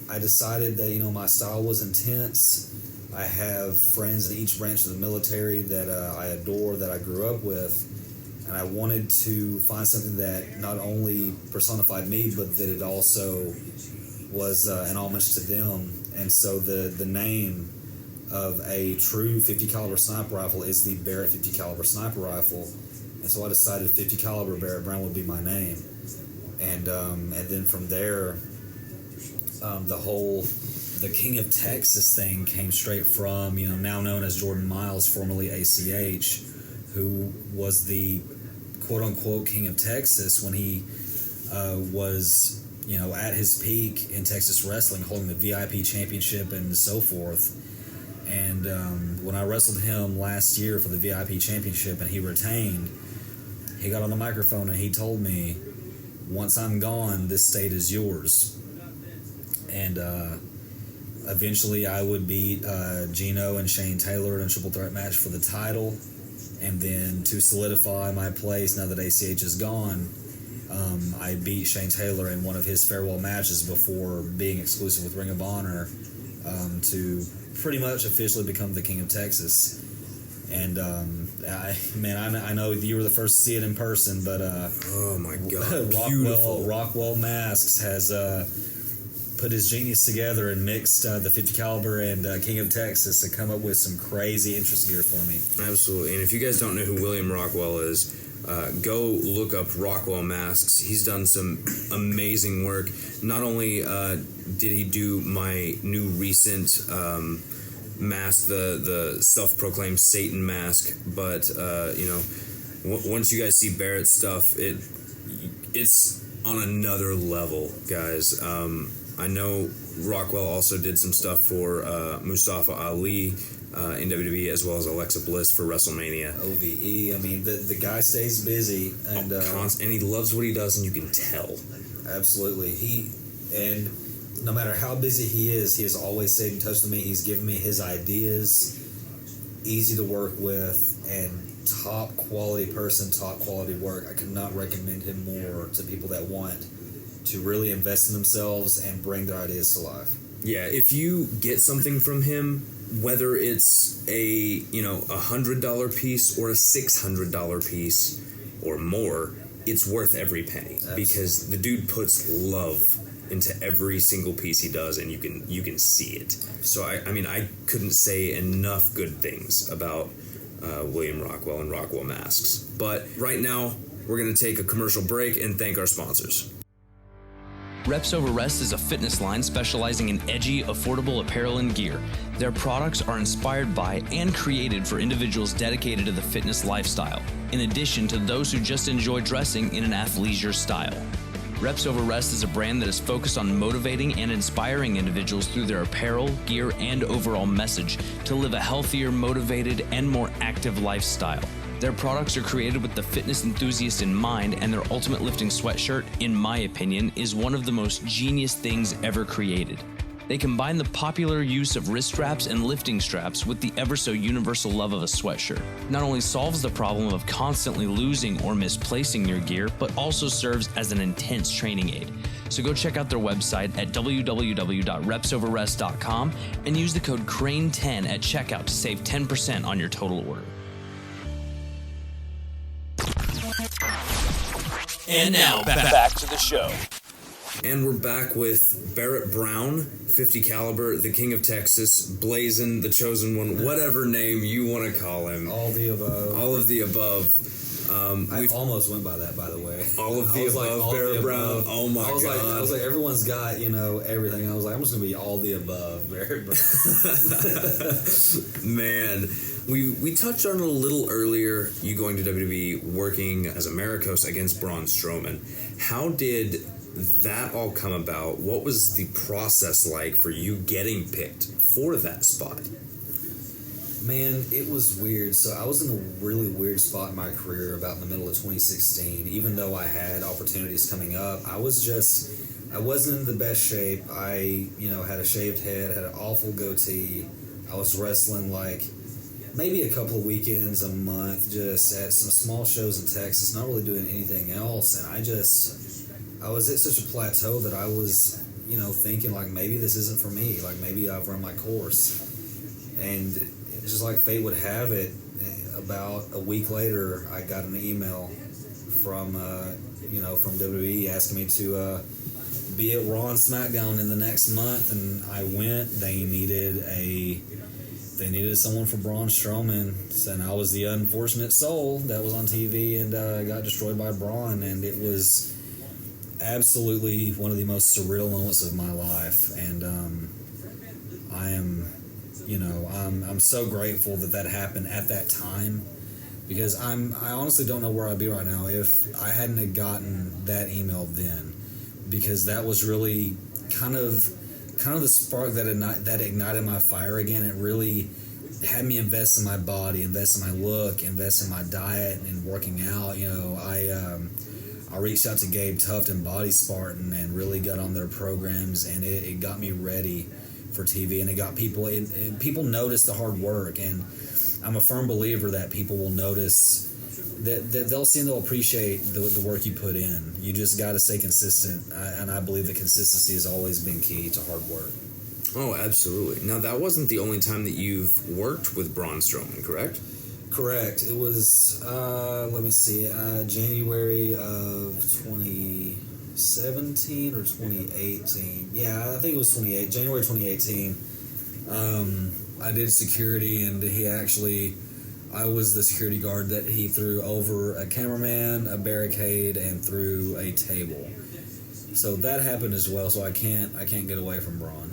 I decided that, my style was intense. I have friends in each branch of the military that I adore, that I grew up with. And I wanted to find something that not only personified me, but that it also was an homage to them. And so the name of a true 50 caliber sniper rifle is the Barrett 50 caliber sniper rifle. And so I decided 50 caliber Barrett Brown would be my name. And then from there, the King of Texas thing came straight from, now known as Jordan Miles, formerly ACH, who was the quote-unquote King of Texas when he was, at his peak in Texas wrestling, holding the VIP championship and so forth. And when I wrestled him last year for the VIP championship and he retained, he got on the microphone and he told me, "Once I'm gone, this state is yours." And eventually I would beat Gino and Shane Taylor in a triple threat match for the title. And then to solidify my place, now that ACH is gone, I beat Shane Taylor in one of his farewell matches before being exclusive with Ring of Honor to pretty much officially become the King of Texas. And I know you were the first to see it in person, but oh my God, beautiful. Rockwell Masks has put his genius together and mixed the 50 caliber and King of Texas to come up with some crazy interest gear for me. Absolutely. And if you guys don't know who William Rockwell is, go look up Rockwell Masks. He's done some amazing work. Not only did he do my new recent mask, the self-proclaimed Satan mask, but once you guys see Barrett's stuff, it's on another level, guys. I know Rockwell also did some stuff for Mustafa Ali in WWE, as well as Alexa Bliss for WrestleMania. OVE. I mean, the guy stays busy, and and he loves what he does, and you can tell. Absolutely. And no matter how busy he has always stayed in touch with me. He's given me his ideas, easy to work with, and top quality person, top quality work. I could not recommend him more to people that want to really invest in themselves and bring their ideas to life. Yeah, if you get something from him, whether it's a $100 piece or a $600 piece or more, it's worth every penny. Absolutely. Because the dude puts love into every single piece he does, and you can see it. So I couldn't say enough good things about William Rockwell and Rockwell Masks. But right now, we're going to take a commercial break and thank our sponsors. Reps Over Rest is a fitness line specializing in edgy, affordable apparel and gear. Their products are inspired by and created for individuals dedicated to the fitness lifestyle, in addition to those who just enjoy dressing in an athleisure style. Reps Over Rest is a brand that is focused on motivating and inspiring individuals through their apparel, gear, and overall message to live a healthier, motivated, and more active lifestyle. Their products are created with the fitness enthusiast in mind, and their Ultimate Lifting sweatshirt, in my opinion, is one of the most genius things ever created. They combine the popular use of wrist straps and lifting straps with the ever so universal love of a sweatshirt. Not only solves the problem of constantly losing or misplacing your gear, but also serves as an intense training aid. So go check out their website at www.repsoverrest.com and use the code CRANE10 at checkout to save 10% on your total order. And now, back to the show. And we're back with Barrett Brown, 50 caliber, the King of Texas, Blazin', the Chosen One, whatever name you want to call him. All the above. All of the above. I almost went by that, by the way. All of the above, Barrett Brown. Oh my God. I was like, everyone's got, everything. I was like, I'm just going to be all the above, Barrett Brown. Man, we touched on it a little earlier, you going to WWE, working as a Maricos against Braun Strowman. How did that all come about? What was the process like for you getting picked for that spot? Man, it was weird. So I was in a really weird spot in my career about in the middle of 2016. Even though I had opportunities coming up, I wasn't in the best shape. I, had a shaved head, had an awful goatee. I was wrestling like maybe a couple of weekends a month, just at some small shows in Texas, not really doing anything else. And I was at such a plateau that I was, thinking like maybe this isn't for me. Like maybe I've run my course. And it's just like fate would have it. About a week later, I got an email from WWE asking me to be at Raw and SmackDown in the next month, and I went. They needed someone for Braun Strowman, and I was the unfortunate soul that was on TV and got destroyed by Braun, and it was absolutely one of the most surreal moments of my life. And I'm so grateful that happened at that time, because I honestly don't know where I'd be right now if I hadn't have gotten that email then, because that was really kind of the spark that ignited my fire again. It really had me invest in my body, invest in my look, invest in my diet and working out. I reached out to Gabe Tuft and Body Spartan and really got on their programs, and it got me ready for TV, and it got people notice the hard work, and I'm a firm believer that people will notice that they'll see and they'll appreciate the work you put in. You just got to stay consistent, and I believe that consistency has always been key to hard work. Oh, absolutely. Now, that wasn't the only time that you've worked with Braun Strowman, correct? Correct. It was, January of 2017 or 2018. Yeah, I think it was January 2018. I did security, and I was the security guard that he threw over a cameraman, a barricade, and threw a table. So that happened as well. So I can't get away from Braun.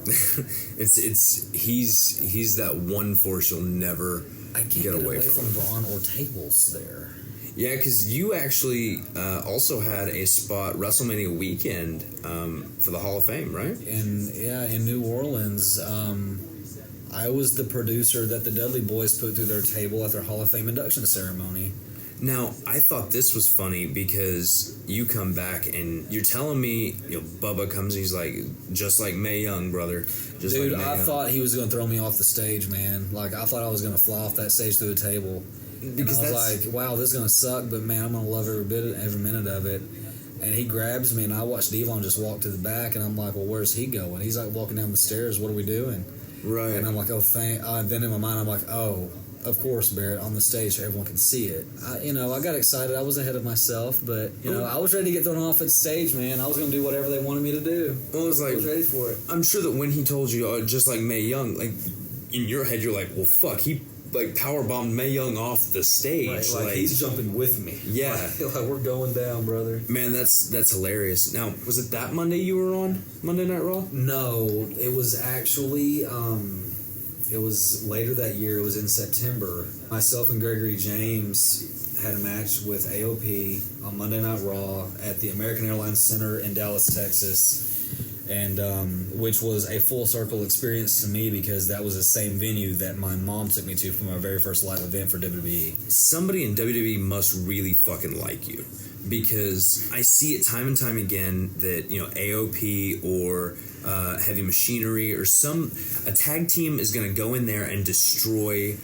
He's that one force you'll never get away from Braun or tables there. Yeah, because you actually also had a spot WrestleMania weekend for the Hall of Fame, right? In New Orleans. I was the producer that the Dudley Boys put through their table at their Hall of Fame induction ceremony. Now, I thought this was funny because you come back and you're telling me, Bubba comes and he's like, just like Mae Young, brother. Dude, I thought he was going to throw me off the stage, man. Like, I thought I was going to fly off that stage through a table. Because I was like, wow, this is going to suck, but man, I'm going to love every minute of it. And he grabs me, and I watched Devon just walk to the back, and I'm like, well, where's he going? He's like walking down the stairs. What are we doing? Right. And I'm like, oh, then in my mind, I'm like, oh, of course, Barrett, on the stage so everyone can see it. I got excited. I was ahead of myself, but, I was ready to get thrown off at stage, man. I was going to do whatever they wanted me to do. Well, I was ready for it. I'm sure that when he told you, just like Mae Young, like, in your head, you're like, well, fuck, he like powerbombed Mae Young off the stage. Right, like he's jumping with me. Yeah. Like we're going down, brother. Man, that's hilarious. Now, was it that Monday you were on Monday Night Raw? No, it was actually it was later that year. It was in September. Myself and Gregory James had a match with AOP on Monday Night Raw at the American Airlines Center in Dallas, Texas. And which was a full circle experience to me because that was the same venue that my mom took me to for my very first live event for WWE. Somebody in WWE must really fucking like you, because I see it time and time again that, you know, AOP or Heavy Machinery or a tag team is going to go in there and destroy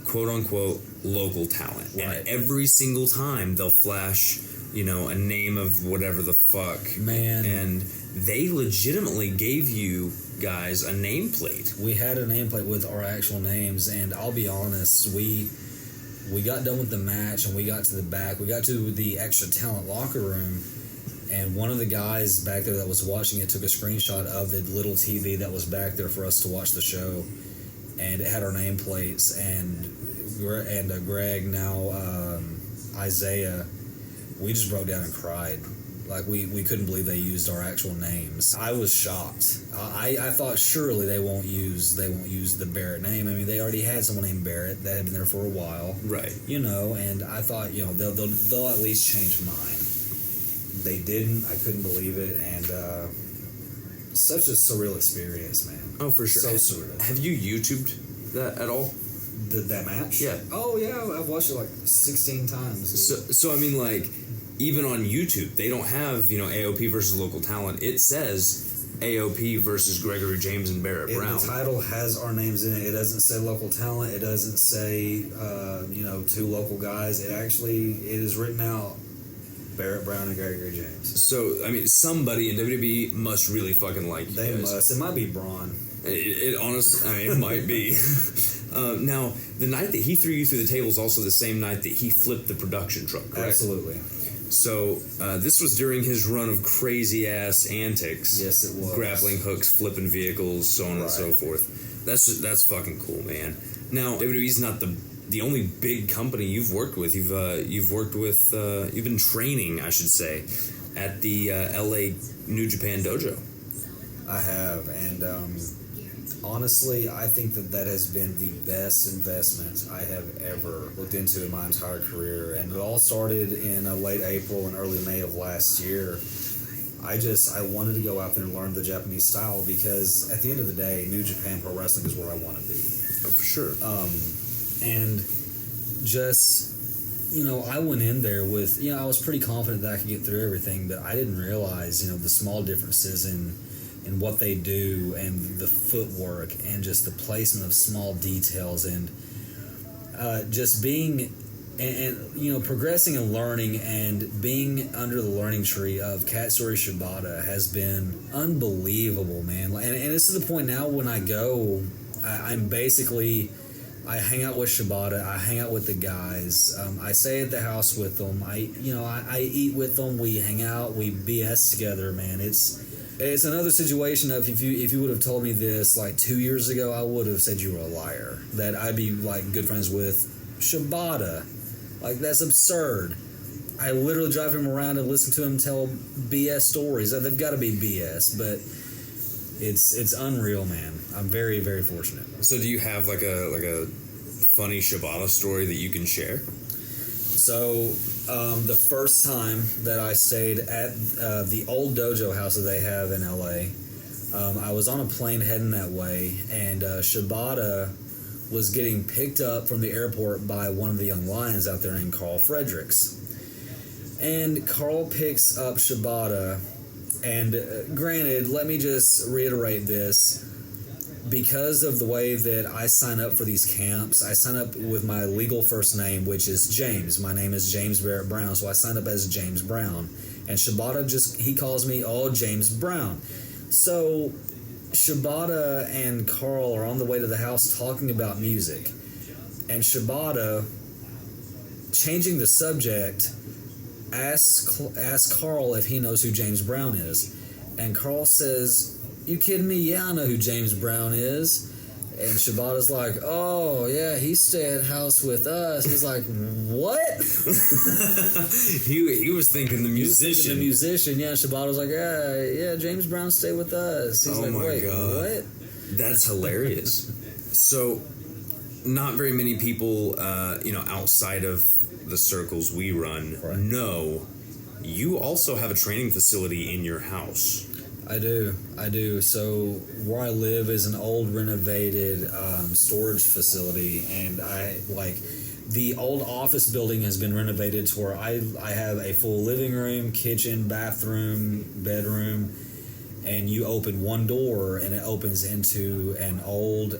quote unquote local talent. Right. And every single time they'll flash, you know, a name of whatever the fuck. Man. And they legitimately gave you guys a nameplate. We had a nameplate with our actual names, and I'll be honest, we got done with the match and we got to the back. We got to the extra talent locker room, and one of the guys back there that was watching it took a screenshot of the little TV that was back there for us to watch the show, and it had our nameplates, and Greg, now Isaiah, we just broke down and cried. Like, we couldn't believe they used our actual names. I was shocked. I thought surely they won't use the Barrett name. I mean, they already had someone named Barrett that had been there for a while. Right. You know, and I thought, you know, they'll at least change mine. They didn't. I couldn't believe it, and such a surreal experience, man. Oh, for sure. So surreal. Have you YouTubed that at all? That match? Yeah. Oh, yeah. I've watched it like 16 times. Dude. So I mean, like, even on YouTube, they don't have, you know, AOP versus local talent. It says AOP versus Gregory James and Barrett Brown. The title has our names in it. It doesn't say local talent. It doesn't say, you know, two local guys. It is written out Barrett Brown and Gregory James. So, I mean, somebody in WWE must really fucking like you They guys. must. It might be Braun. It honestly, I mean, it might be. Now, the night that he threw you through the table is also the same night that he flipped the production truck, correct? Absolutely. So, this was during his run of crazy-ass antics. Yes, it was. Grappling hooks, flipping vehicles, so on and so Right. forth. That's fucking cool, man. Now, WWE's not the only big company you've worked with. You've worked with, you've been training, I should say, at the LA New Japan Dojo. I have, and honestly, I think that has been the best investment I have ever looked into in my entire career. And it all started in late April and early May of last year. I wanted to go out there and learn the Japanese style because at the end of the day, New Japan Pro Wrestling is where I want to be. Oh, for sure. And just, you know, I went in there with, you know, I was pretty confident that I could get through everything, but I didn't realize, you know, the small differences in what they do and the footwork and just the placement of small details and just being and you know, progressing and learning and being under the learning tree of Katsuri Shibata has been unbelievable, man. And this is the point now when I go, I'm basically, I hang out with Shibata, I hang out with the guys, I stay at the house with them, I eat with them, we hang out, we BS together, man. It's another situation of if you would have told me this like 2 years ago, I would have said you were a liar. That I'd be like good friends with Shibata. Like, that's absurd. I literally drive him around and listen to him tell BS stories. They've got to be BS, but it's unreal, man. I'm very, very fortunate. So, do you have like a funny Shibata story that you can share? So, the first time that I stayed at the old dojo house that they have in LA, I was on a plane heading that way, and Shibata was getting picked up from the airport by one of the young lions out there named Carl Fredericks. And Carl picks up Shibata, and granted, let me just reiterate this. Because of the way that I sign up for these camps, I sign up with my legal first name, which is James. My name is James Barrett Brown, so I signed up as James Brown. And Shibata he calls me, James Brown. So Shibata and Carl are on the way to the house talking about music. And Shibata, changing the subject, asks Carl if he knows who James Brown is. And Carl says, "You kidding me? Yeah, I know who James Brown is." And Shibata's like, oh, yeah, he stayed at house with us. He's like, what? he was thinking the musician. The musician, yeah. Shibata's like, yeah, James Brown stayed with us. He's like, my wait, God. what? That's hilarious. So, not very many people, outside of the circles we run know you also have a training facility in your house. I do. So where I live is an old renovated storage facility, and the old office building has been renovated to where I have a full living room, kitchen, bathroom, bedroom, and you open one door and it opens into an old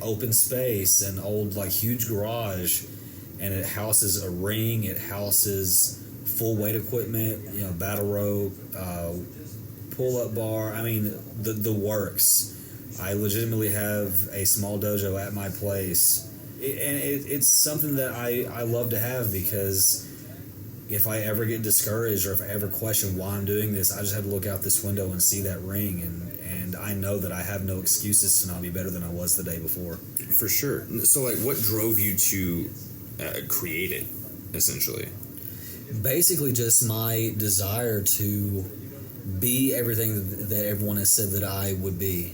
open space, an old huge garage, and it houses a ring, it houses full weight equipment, battle rope, pull-up bar. I mean, the works. I legitimately have a small dojo at my place, and it's something that I love to have, because if I ever get discouraged or if I ever question why I'm doing this, I just have to look out this window and see that ring, and I know that I have no excuses to not be better than I was the day before. For sure. So, what drove you to create it, essentially? Basically, just my desire to be everything that everyone has said that I would be.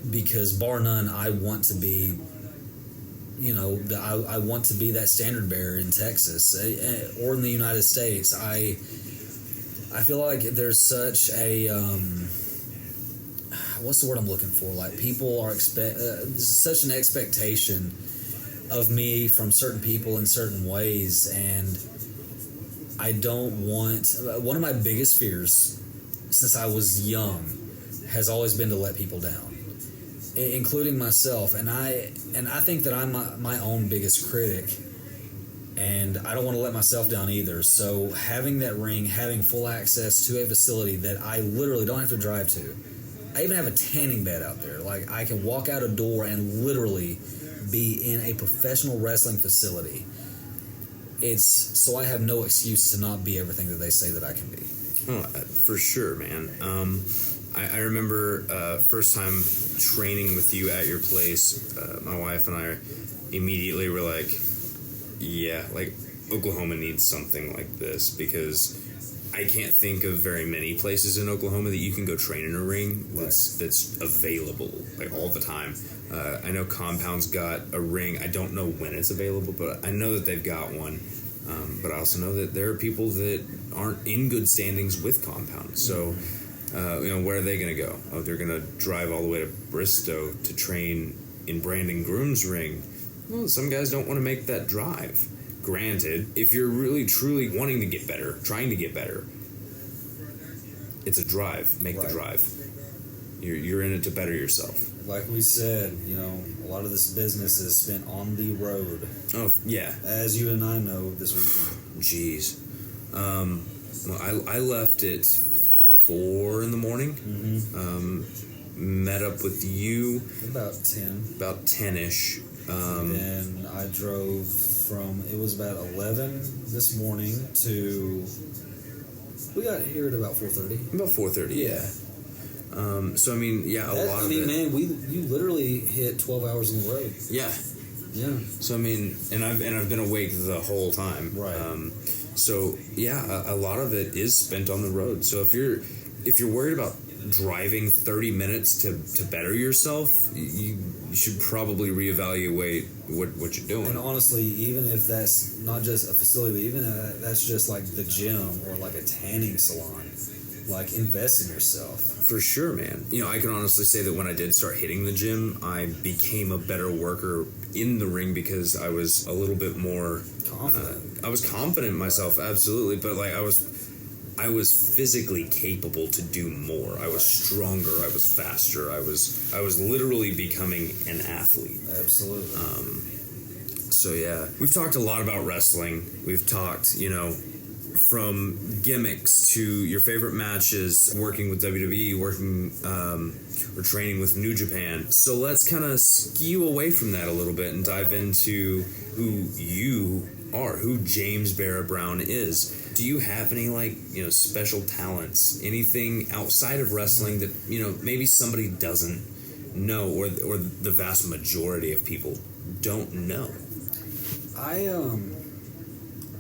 Because bar none, I want to be, I want to be that standard bearer in Texas or in the United States. I feel like there's such a, what's the word I'm looking for? People are such an expectation of me from certain people in certain ways, and I don't want... One of my biggest fears since I was young has always been to let people down, including myself, and I think that I'm my own biggest critic, and I don't want to let myself down either. So having that ring, having full access to a facility that I literally don't have to drive to. I even have a tanning bed out there. I can walk out a door and literally be in a professional wrestling facility. It's so I have no excuse to not be everything that they say that I can be. Oh, for sure, man. I remember first time training with you at your place, my wife and I immediately were like, yeah, Oklahoma needs something like this, because I can't think of very many places in Oklahoma that you can go train in a ring that's available all the time. I know Compound's got a ring. I don't know when it's available, but I know that they've got one. But I also know that there are people that aren't in good standings with Compound. So, where are they going to go? Oh, they're going to drive all the way to Bristow to train in Brandon Groom's ring. Well, some guys don't want to make that drive. Granted, if you're really, truly wanting to get better, trying to get better, it's a drive. Make the drive. You're in it to better yourself. Like we said, a lot of this business is spent on the road. Oh, yeah. As you and I know this weekend. Jeez. I left at 4 in the morning. Mm-hmm. Met up with you. About 10. About 10-ish. And I drove from, it was about 11 this morning to, we got here at about 4:30. About 4:30, yeah. So, a lot of it. Man, you literally hit 12 hours on the road. Yeah. Yeah. So, and I've been awake the whole time. Right. A lot of it is spent on the road. So if you're worried about driving 30 minutes to better yourself, you should probably reevaluate what you're doing. And honestly, even if that's not just a facility, but even if that's just the gym or a tanning salon, invest in yourself. For sure, man. I can honestly say that when I did start hitting the gym, I became a better worker in the ring because I was a little bit more confident. I was confident in myself, absolutely, but I was physically capable to do more. I was stronger. I was faster. I was literally becoming an athlete. Absolutely. So yeah, we've talked a lot about wrestling. We've talked, from gimmicks to your favorite matches, working with WWE, working or training with New Japan. So let's kind of skew away from that a little bit and dive into who you are, who James Barrett Brown is. Do you have any special talents, anything outside of wrestling that maybe somebody doesn't know, or the vast majority of people don't know?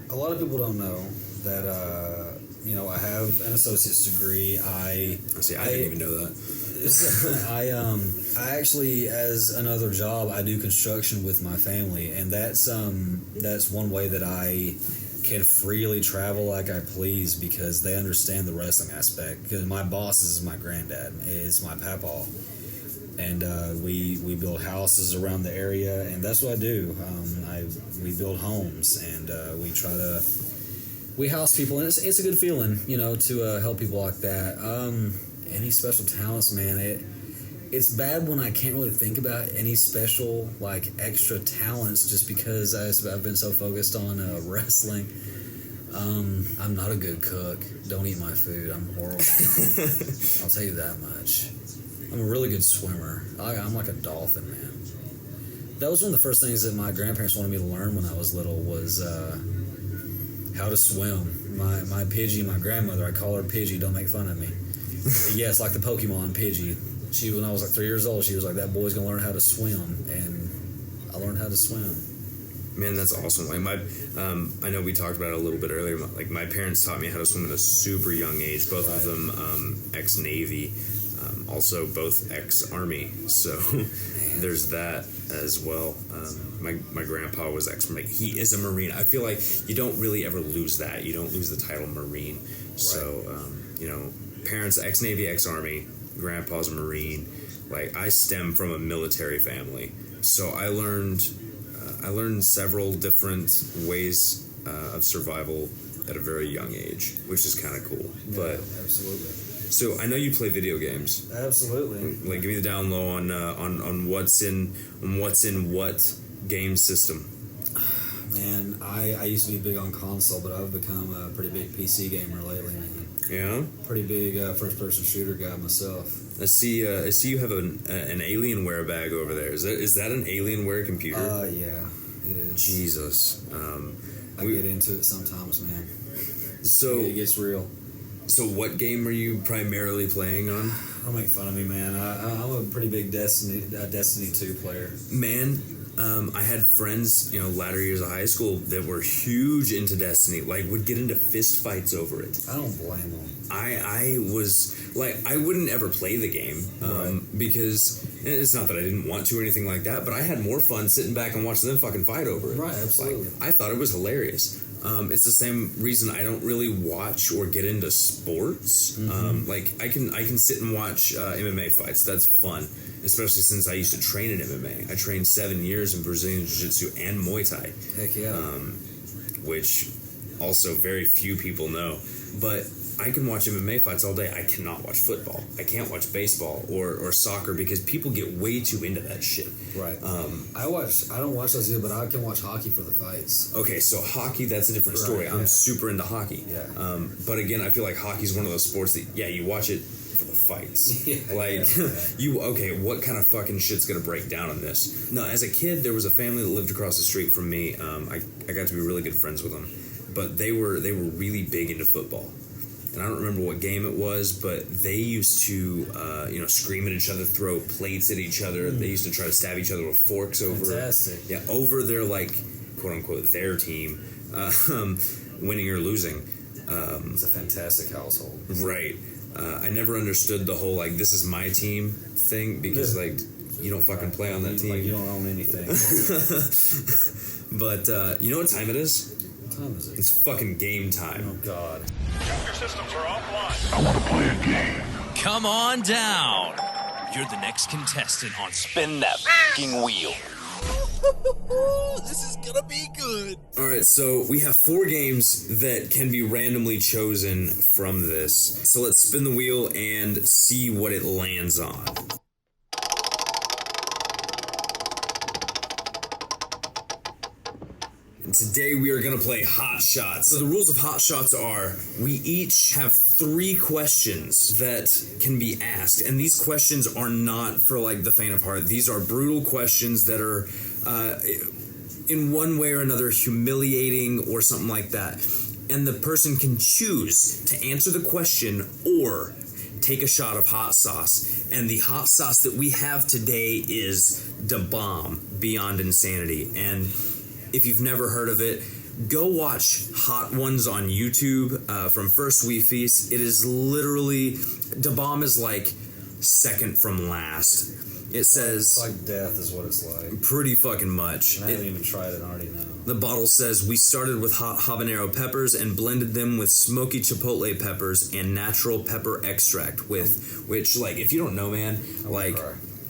A lot of people don't know that, I have an associate's degree. I didn't even know that. I actually, as another job, I do construction with my family, and that's one way that I can freely travel like I please because they understand the wrestling aspect. Because my boss is my granddad, is my papa, and we build houses around the area, and that's what I do. We build homes, and we house people, and it's a good feeling, to help people like that. Any special talents, man? It's bad when I can't really think about any special, like, extra talents just because I've been so focused on wrestling. I'm not a good cook. Don't eat my food. I'm horrible. I'll tell you that much. I'm a really good swimmer. I'm like a dolphin, man. That was one of the first things that my grandparents wanted me to learn when I was little was how to swim. My Pidgey, my grandmother, I call her Pidgey, don't make fun of me. Yes, like the Pokemon Pidgey. When I was like 3 years old, she was like, that boy's gonna learn how to swim, and I learned how to swim. Man, that's awesome. Like I know we talked about it a little bit earlier. Like my parents taught me how to swim at a super young age. Both of them ex-Navy, also both ex-Army. So there's that as well. My grandpa was ex-Marine. He is a Marine. I feel like you don't really ever lose that. You don't lose the title Marine. Right. So parents ex-Navy, ex-Army. Grandpa's a Marine. Like, I stem from a military family, so I learned several different ways of survival at a very young age, which is kind of cool. Yeah, but absolutely. So I know you play video games. Absolutely. Like, give me the down low on what's in what game system. Man, I used to be big on console, but I've become a pretty big PC gamer lately, man. Yeah. Pretty big first-person shooter guy myself. I see you have an Alienware bag over there. Is that an Alienware computer? Yeah, it is. Jesus. I get into it sometimes, man. So it gets real. So what game are you primarily playing on? Don't make fun of me, man. I'm a pretty big Destiny 2 player. Man, I had friends, latter years of high school that were huge into Destiny, like would get into fist fights over it. I don't blame them. I was like, I wouldn't ever play the game because it's not that I didn't want to or anything like that, but I had more fun sitting back and watching them fucking fight over it. Right, absolutely. Like, I thought it was hilarious. It's the same reason I don't really watch or get into sports. Mm-hmm. Like I can sit and watch MMA fights. That's fun, especially since I used to train in MMA. I trained 7 years in Brazilian Jiu-Jitsu and Muay Thai. Heck yeah. Which also very few people know. But I can watch MMA fights all day. I cannot watch football. I can't watch baseball or soccer because people get way too into that shit. Right. I don't watch those either, but I can watch hockey for the fights. Okay, so hockey, that's a different story. Right, I'm super into hockey. Yeah. But again, I feel like hockey's one of those sports that, you watch it for the fights. What kind of fucking shit's gonna break down on this? No, as a kid, there was a family that lived across the street from me. I got to be really good friends with them. But they were really big into football. And I don't remember what game it was, but they used to, scream at each other, throw plates at each other. They used to try to stab each other with forks over. Fantastic. Yeah, over their, like, quote unquote, their team, winning or losing. It's a fantastic household. Right. I never understood the whole, like, this is my team thing because, like, you don't fucking play on that team. Like, you don't own anything. But you know what time it is? What time is it? It's fucking game time. Oh, God. Your systems are offline. I want to play a game. Come on down. You're the next contestant on Spin that f***ing wheel. This is gonna be good. Alright, so we have 4 games that can be randomly chosen from this. So let's spin the wheel and see what it lands on. And today we are going to play Hot Shots. So the rules of Hot Shots are, we each have 3 questions that can be asked. And these questions are not for, like, the faint of heart. These are brutal questions that are, in one way or another, humiliating or something like that. And the person can choose to answer the question or take a shot of hot sauce. And the hot sauce that we have today is Da Bomb, Beyond Insanity. And if you've never heard of it, go watch Hot Ones on YouTube from First We Feast. It is literally, Da Bomb is like second from last. It says... It's like death is what it's like. Pretty fucking much. And I haven't even tried it and I already know. The bottle says, we started with hot habanero peppers and blended them with smoky chipotle peppers and natural pepper extract which, like, if you don't know, man, like,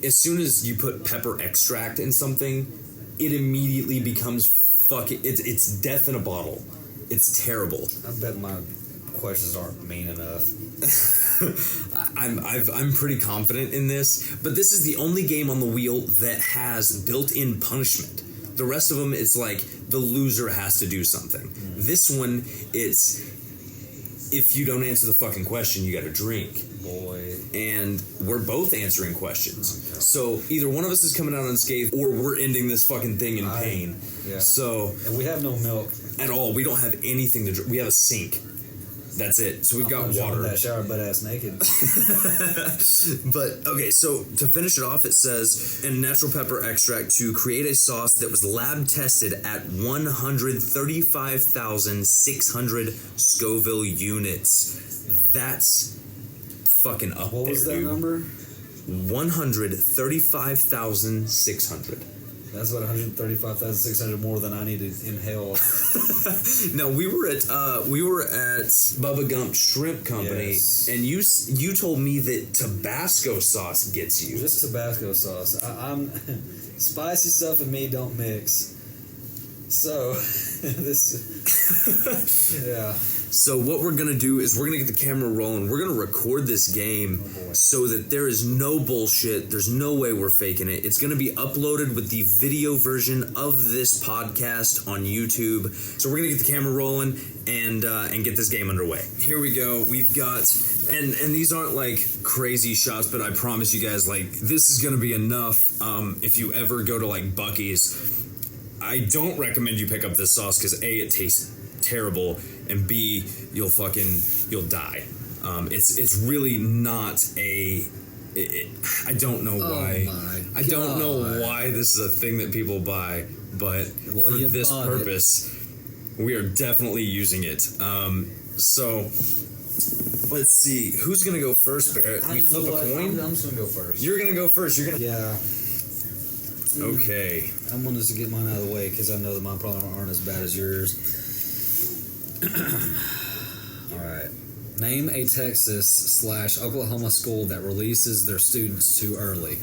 as soon as you put pepper extract in something, it immediately becomes fucking... It's death in a bottle. It's terrible. I bet my questions aren't mean enough. I'm pretty confident in this, but this is the only game on the wheel that has built-in punishment. The rest of them, it's like the loser has to do something. This one, it's if you don't answer the fucking question, you got to drink. Boy. And we're both answering questions. Okay. So either one of us is coming out unscathed, or we're ending this fucking thing in pain. Yeah. So and we have no milk at all. We don't have anything to drink. We have a sink. That's it. So we've got water. That shower butt ass naked. But okay, so to finish it off, it says in natural pepper extract to create a sauce that was lab tested at 135,600 Scoville units. That's fucking up there. What was that number? 135,600. That's about 135,600 more than I need to inhale. No, we were at Bubba Gump Shrimp Company, yes. And you told me that Tabasco sauce gets you. Just Tabasco sauce. I'm spicy stuff and me don't mix. So this, yeah. So what we're gonna do is we're gonna get the camera rolling. We're gonna record this game so that there is no bullshit. There's no way we're faking it. It's gonna be uploaded with the video version of this podcast on YouTube. So we're gonna get the camera rolling and get this game underway. Here we go. We've got and these aren't like crazy shots, but I promise you guys, like, this is gonna be enough. If you ever go to like Buc-ee's, I don't recommend you pick up this sauce because A, it tastes terrible, and B, you'll die. It's really not a. I don't know why. I don't know why this is a thing that people buy, but for this purpose, we are definitely using it. So let's see, who's gonna go first, Barrett? We flip a coin. I'm just gonna go first. You're gonna go first. You're gonna. Yeah. Okay. I'm gonna just get mine out of the way because I know that mine probably aren't as bad as yours. All right. Name a Texas/Oklahoma school that releases their students too early.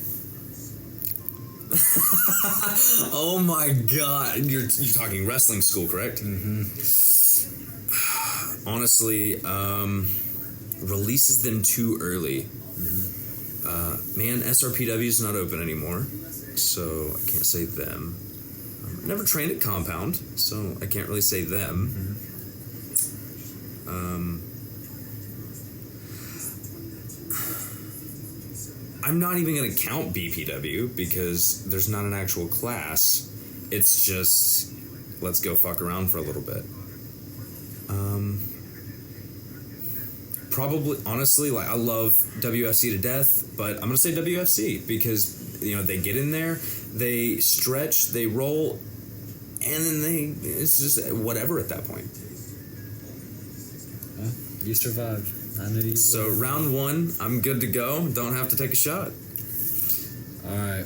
Oh my God! You're talking wrestling school, correct? Mm-hmm. Honestly, releases them too early. Mm-hmm. Man, SRPW is not open anymore, so I can't say them. Never trained at Compound, so I can't really say them. Mm-hmm. I'm not even going to count BPW because there's not an actual class. It's just, let's go fuck around for a little bit. Probably, honestly, like, I love WFC to death, but I'm going to say WFC because, you know, they get in there, they stretch, they roll, and then it's just whatever at that point. You survived. I knew you So would. round one, I'm good to go. Don't have to take a shot. All right.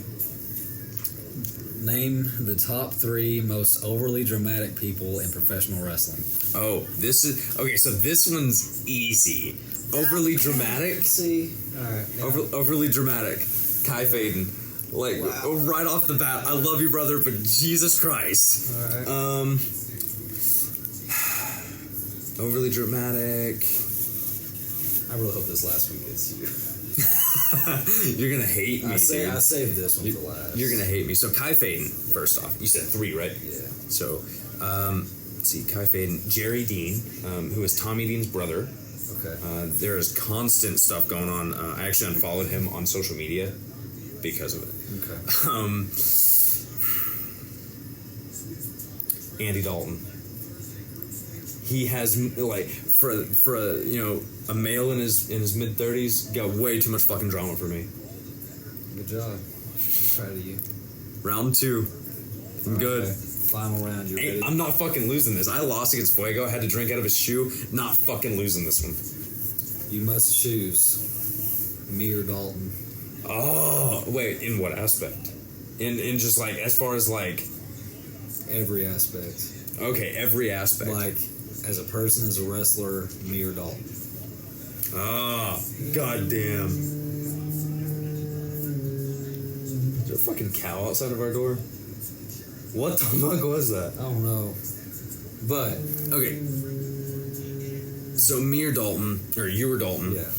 Name the top 3 most overly dramatic people in professional wrestling. Oh, this is okay. So this one's easy. Overly dramatic. See, all right. Yeah. Overly dramatic. Kai Faden. Like, right off the bat, I love you, brother, but Jesus Christ. All right. Overly dramatic. I really hope this last one gets you. You're gonna hate me, dude. I saved this one for last. You're gonna hate me. So Kai Faden, first off, you said 3, right? Yeah. So, let's see, Kai Faden, Jerry Dean, who is Tommy Dean's brother. Okay. There is constant stuff going on. I actually unfollowed him on social media because of it. Okay. Andy Dalton. he has like for a, you know, a male in his mid 30s, got way too much fucking drama for me. Good job. Proud of you. Round 2. I'm good. Okay. Final round. You Hey, ready? I'm not fucking losing this. I lost against Fuego. I had to drink out of his shoe. Not fucking losing this one. You must choose me or Dalton. Oh, wait. In what aspect? In just like as far as like Every aspect. okay, every aspect. Like, as a person, as a wrestler, me or Dalton. Ah, goddamn. Is there a fucking cow outside of our door? What the fuck was that? I don't know. But, Okay. So me or Dalton, or you or Dalton. yeah.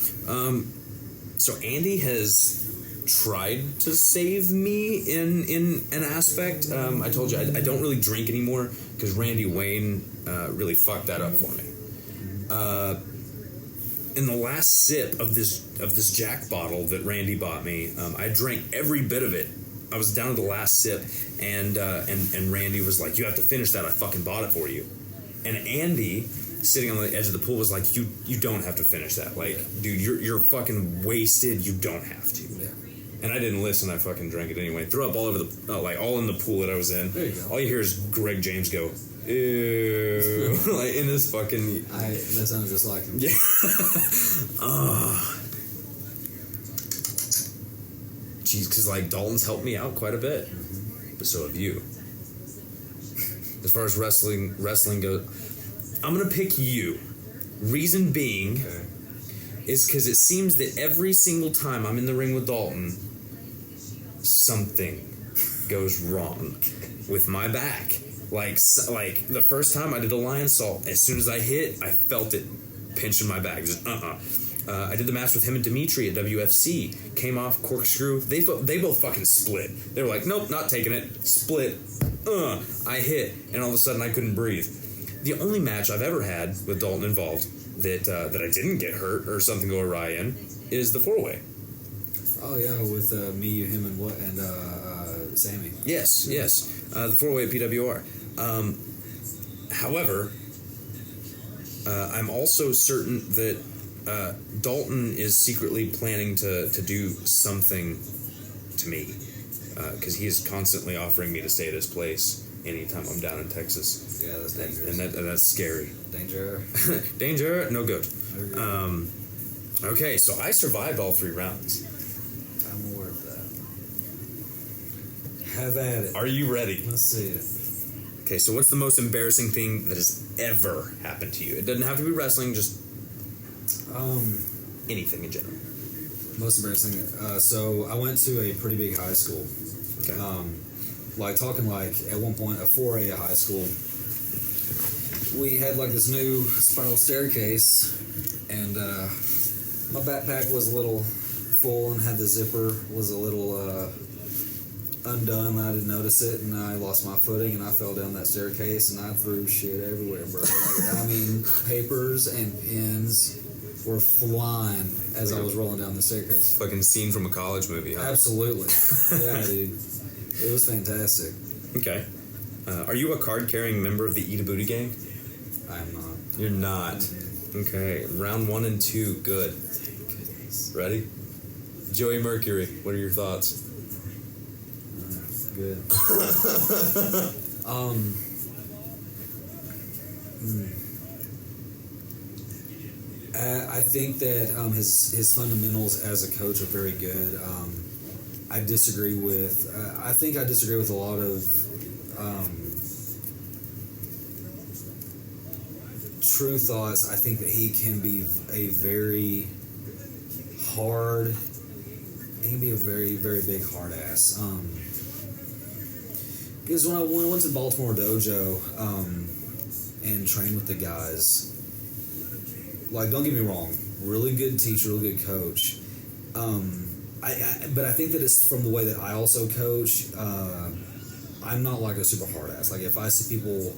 So Andy has tried to save me in an aspect. I told you I don't really drink anymore because Randy Wayne really fucked that up for me. In the last sip of this Jack bottle that Randy bought me, I drank every bit of it. I was down to the last sip, and Randy was like, "You have to finish that. I fucking bought it for you." And Andy, sitting on the edge of the pool, was like, "You don't have to finish that. Like, dude, you're fucking wasted. You don't have to." Yeah. And I didn't listen. I fucking drank it anyway. Threw up all over the like all in the pool that I was in. There you go. All you hear is Greg James go, "Ew," like in this fucking. That sounds just like him. Yeah. Jeez, because like Dalton's helped me out quite a bit, but so have you. As far as wrestling goes, I'm gonna pick you. Reason being Okay. is because it seems that every single time I'm in the ring with Dalton, something goes wrong with my back. Like the first time I did a lion salt, as soon as I hit, I felt it pinching my back. Just I did the match with him and Dimitri at WFC. Came off corkscrew. They both fucking split. They were like, nope, not taking it. Split. I hit, and all of a sudden I couldn't breathe. The only match I've ever had with Dalton involved that I didn't get hurt or something go awry in is the 4-way. Oh yeah, with me, you, him, and Sammy. Yes. The 4-way at PWR. However, I'm also certain that Dalton is secretly planning to do something to me because he is constantly offering me to stay at his place anytime I'm down in Texas. Yeah, that's dangerous. And that's scary. Danger. Danger, no good. Okay, so I survived all 3 rounds. I'm aware of that. Have at it. Are you ready? Let's see it. Okay, so what's the most embarrassing thing that has ever happened to you? It doesn't have to be wrestling, just anything in general. Most embarrassing. So I went to a pretty big high school. Okay. Talking at one point a 4A at high school. We had like this new spiral staircase, and my backpack was a little full and had the zipper was a little undone. I didn't notice it, and I lost my footing and I fell down that staircase and I threw shit everywhere, bro. I mean, papers and pens were flying as I was rolling down the staircase. Fucking scene from a college movie, huh? Absolutely. Yeah, dude. It was fantastic. Okay. Are you a card-carrying member of the Eat a Booty gang? I am not. You're not. Okay. Round 1 and 2, good. Ready? Joey Mercury, what are your thoughts? Good. I think that his fundamentals as a coach are very good. I disagree with. I think I disagree with a lot of true thoughts. I think that he can be a very hard. He can be a very, very big hard ass. Because when I went to Baltimore Dojo and trained with the guys, like, don't get me wrong, really good teacher, really good coach. But I think that it's from the way that I also coach. I'm not like a super hard ass. Like, if I see people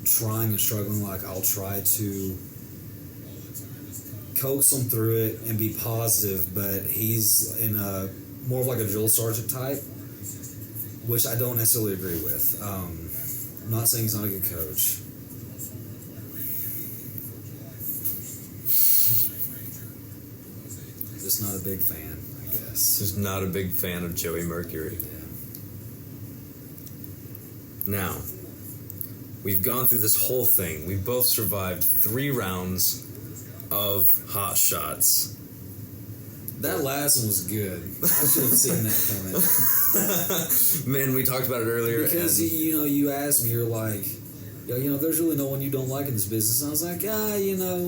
trying and struggling, like, I'll try to coax them through it and be positive. But he's in a more of like a drill sergeant type, which I don't necessarily agree with. I'm not saying he's not a good coach. Just not a big fan, I guess. Just not a big fan of Joey Mercury. Yeah. Now, we've gone through this whole thing. We both survived 3 rounds of hot shots. That last one was good. I should have seen that coming. Man, we talked about it earlier. Because, and you asked me, you're like, there's really no one you don't like in this business. And I was like,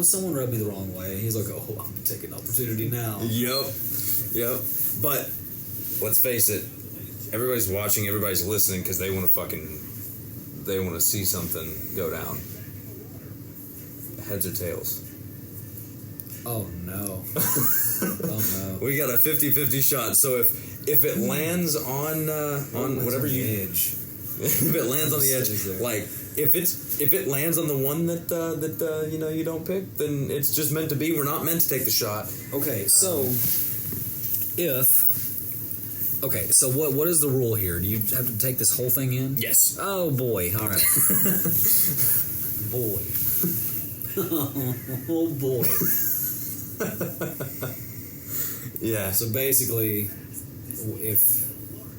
someone rubbed me the wrong way. And he's like, oh, I'm taking opportunity now. Yep. But let's face it, everybody's watching, everybody's listening because they want to see something go down. Heads or tails? Oh, no. Oh, no. We got a 50-50 shot. So if it lands on whatever you edge. if it lands on the edge, like if it lands on the one that you don't pick, then it's just meant to be. We're not meant to take the shot. Okay, so so what is the rule here? Do you have to take this whole thing in? Yes. Oh boy! All right. Boy. Oh boy. Yeah. So basically, if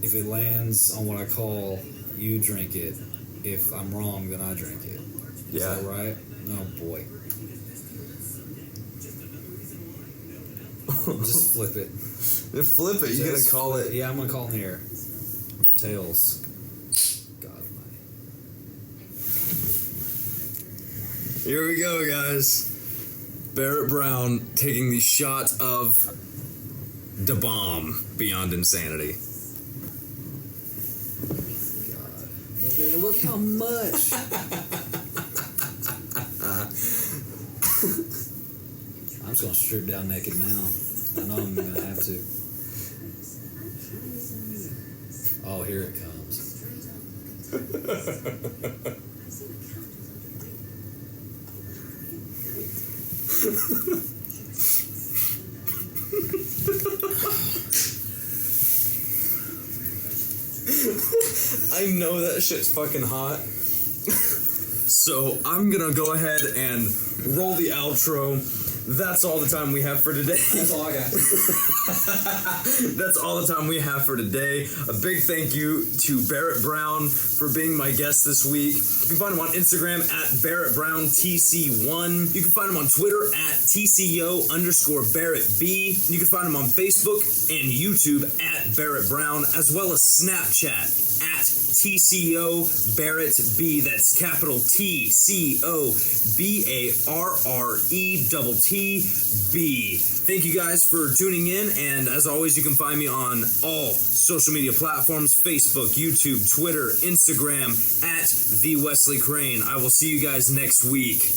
it lands on what I call, you drink it. If I'm wrong, then I drink it. Is that right? Oh boy. Just flip it. Just flip it. You're gonna call it. Yeah, I'm gonna call it in the air. Tails. God almighty. Here we go, guys. Barrett Brown taking the shot of the bomb beyond insanity. God. Look how much. I'm just gonna strip down naked now. I know I'm gonna have to. Oh, here it comes. I know that shit's fucking hot. So I'm gonna go ahead and roll the outro. That's all the time we have for today. That's all I got. That's all the time we have for today. A big thank you to Barrett Brown for being my guest this week. You can find him on Instagram at BarrettBrownTC1. You can find him on Twitter at TCO_BarrettB. You can find him on Facebook and YouTube at Barrett Brown, as well as Snapchat at TCO_BarrettB. That's capital TCOBarrettB. Thank you guys for tuning in, and as always, you can find me on all social media platforms: Facebook, YouTube, Twitter, Instagram at The Wesley Crane. I will see you guys next week.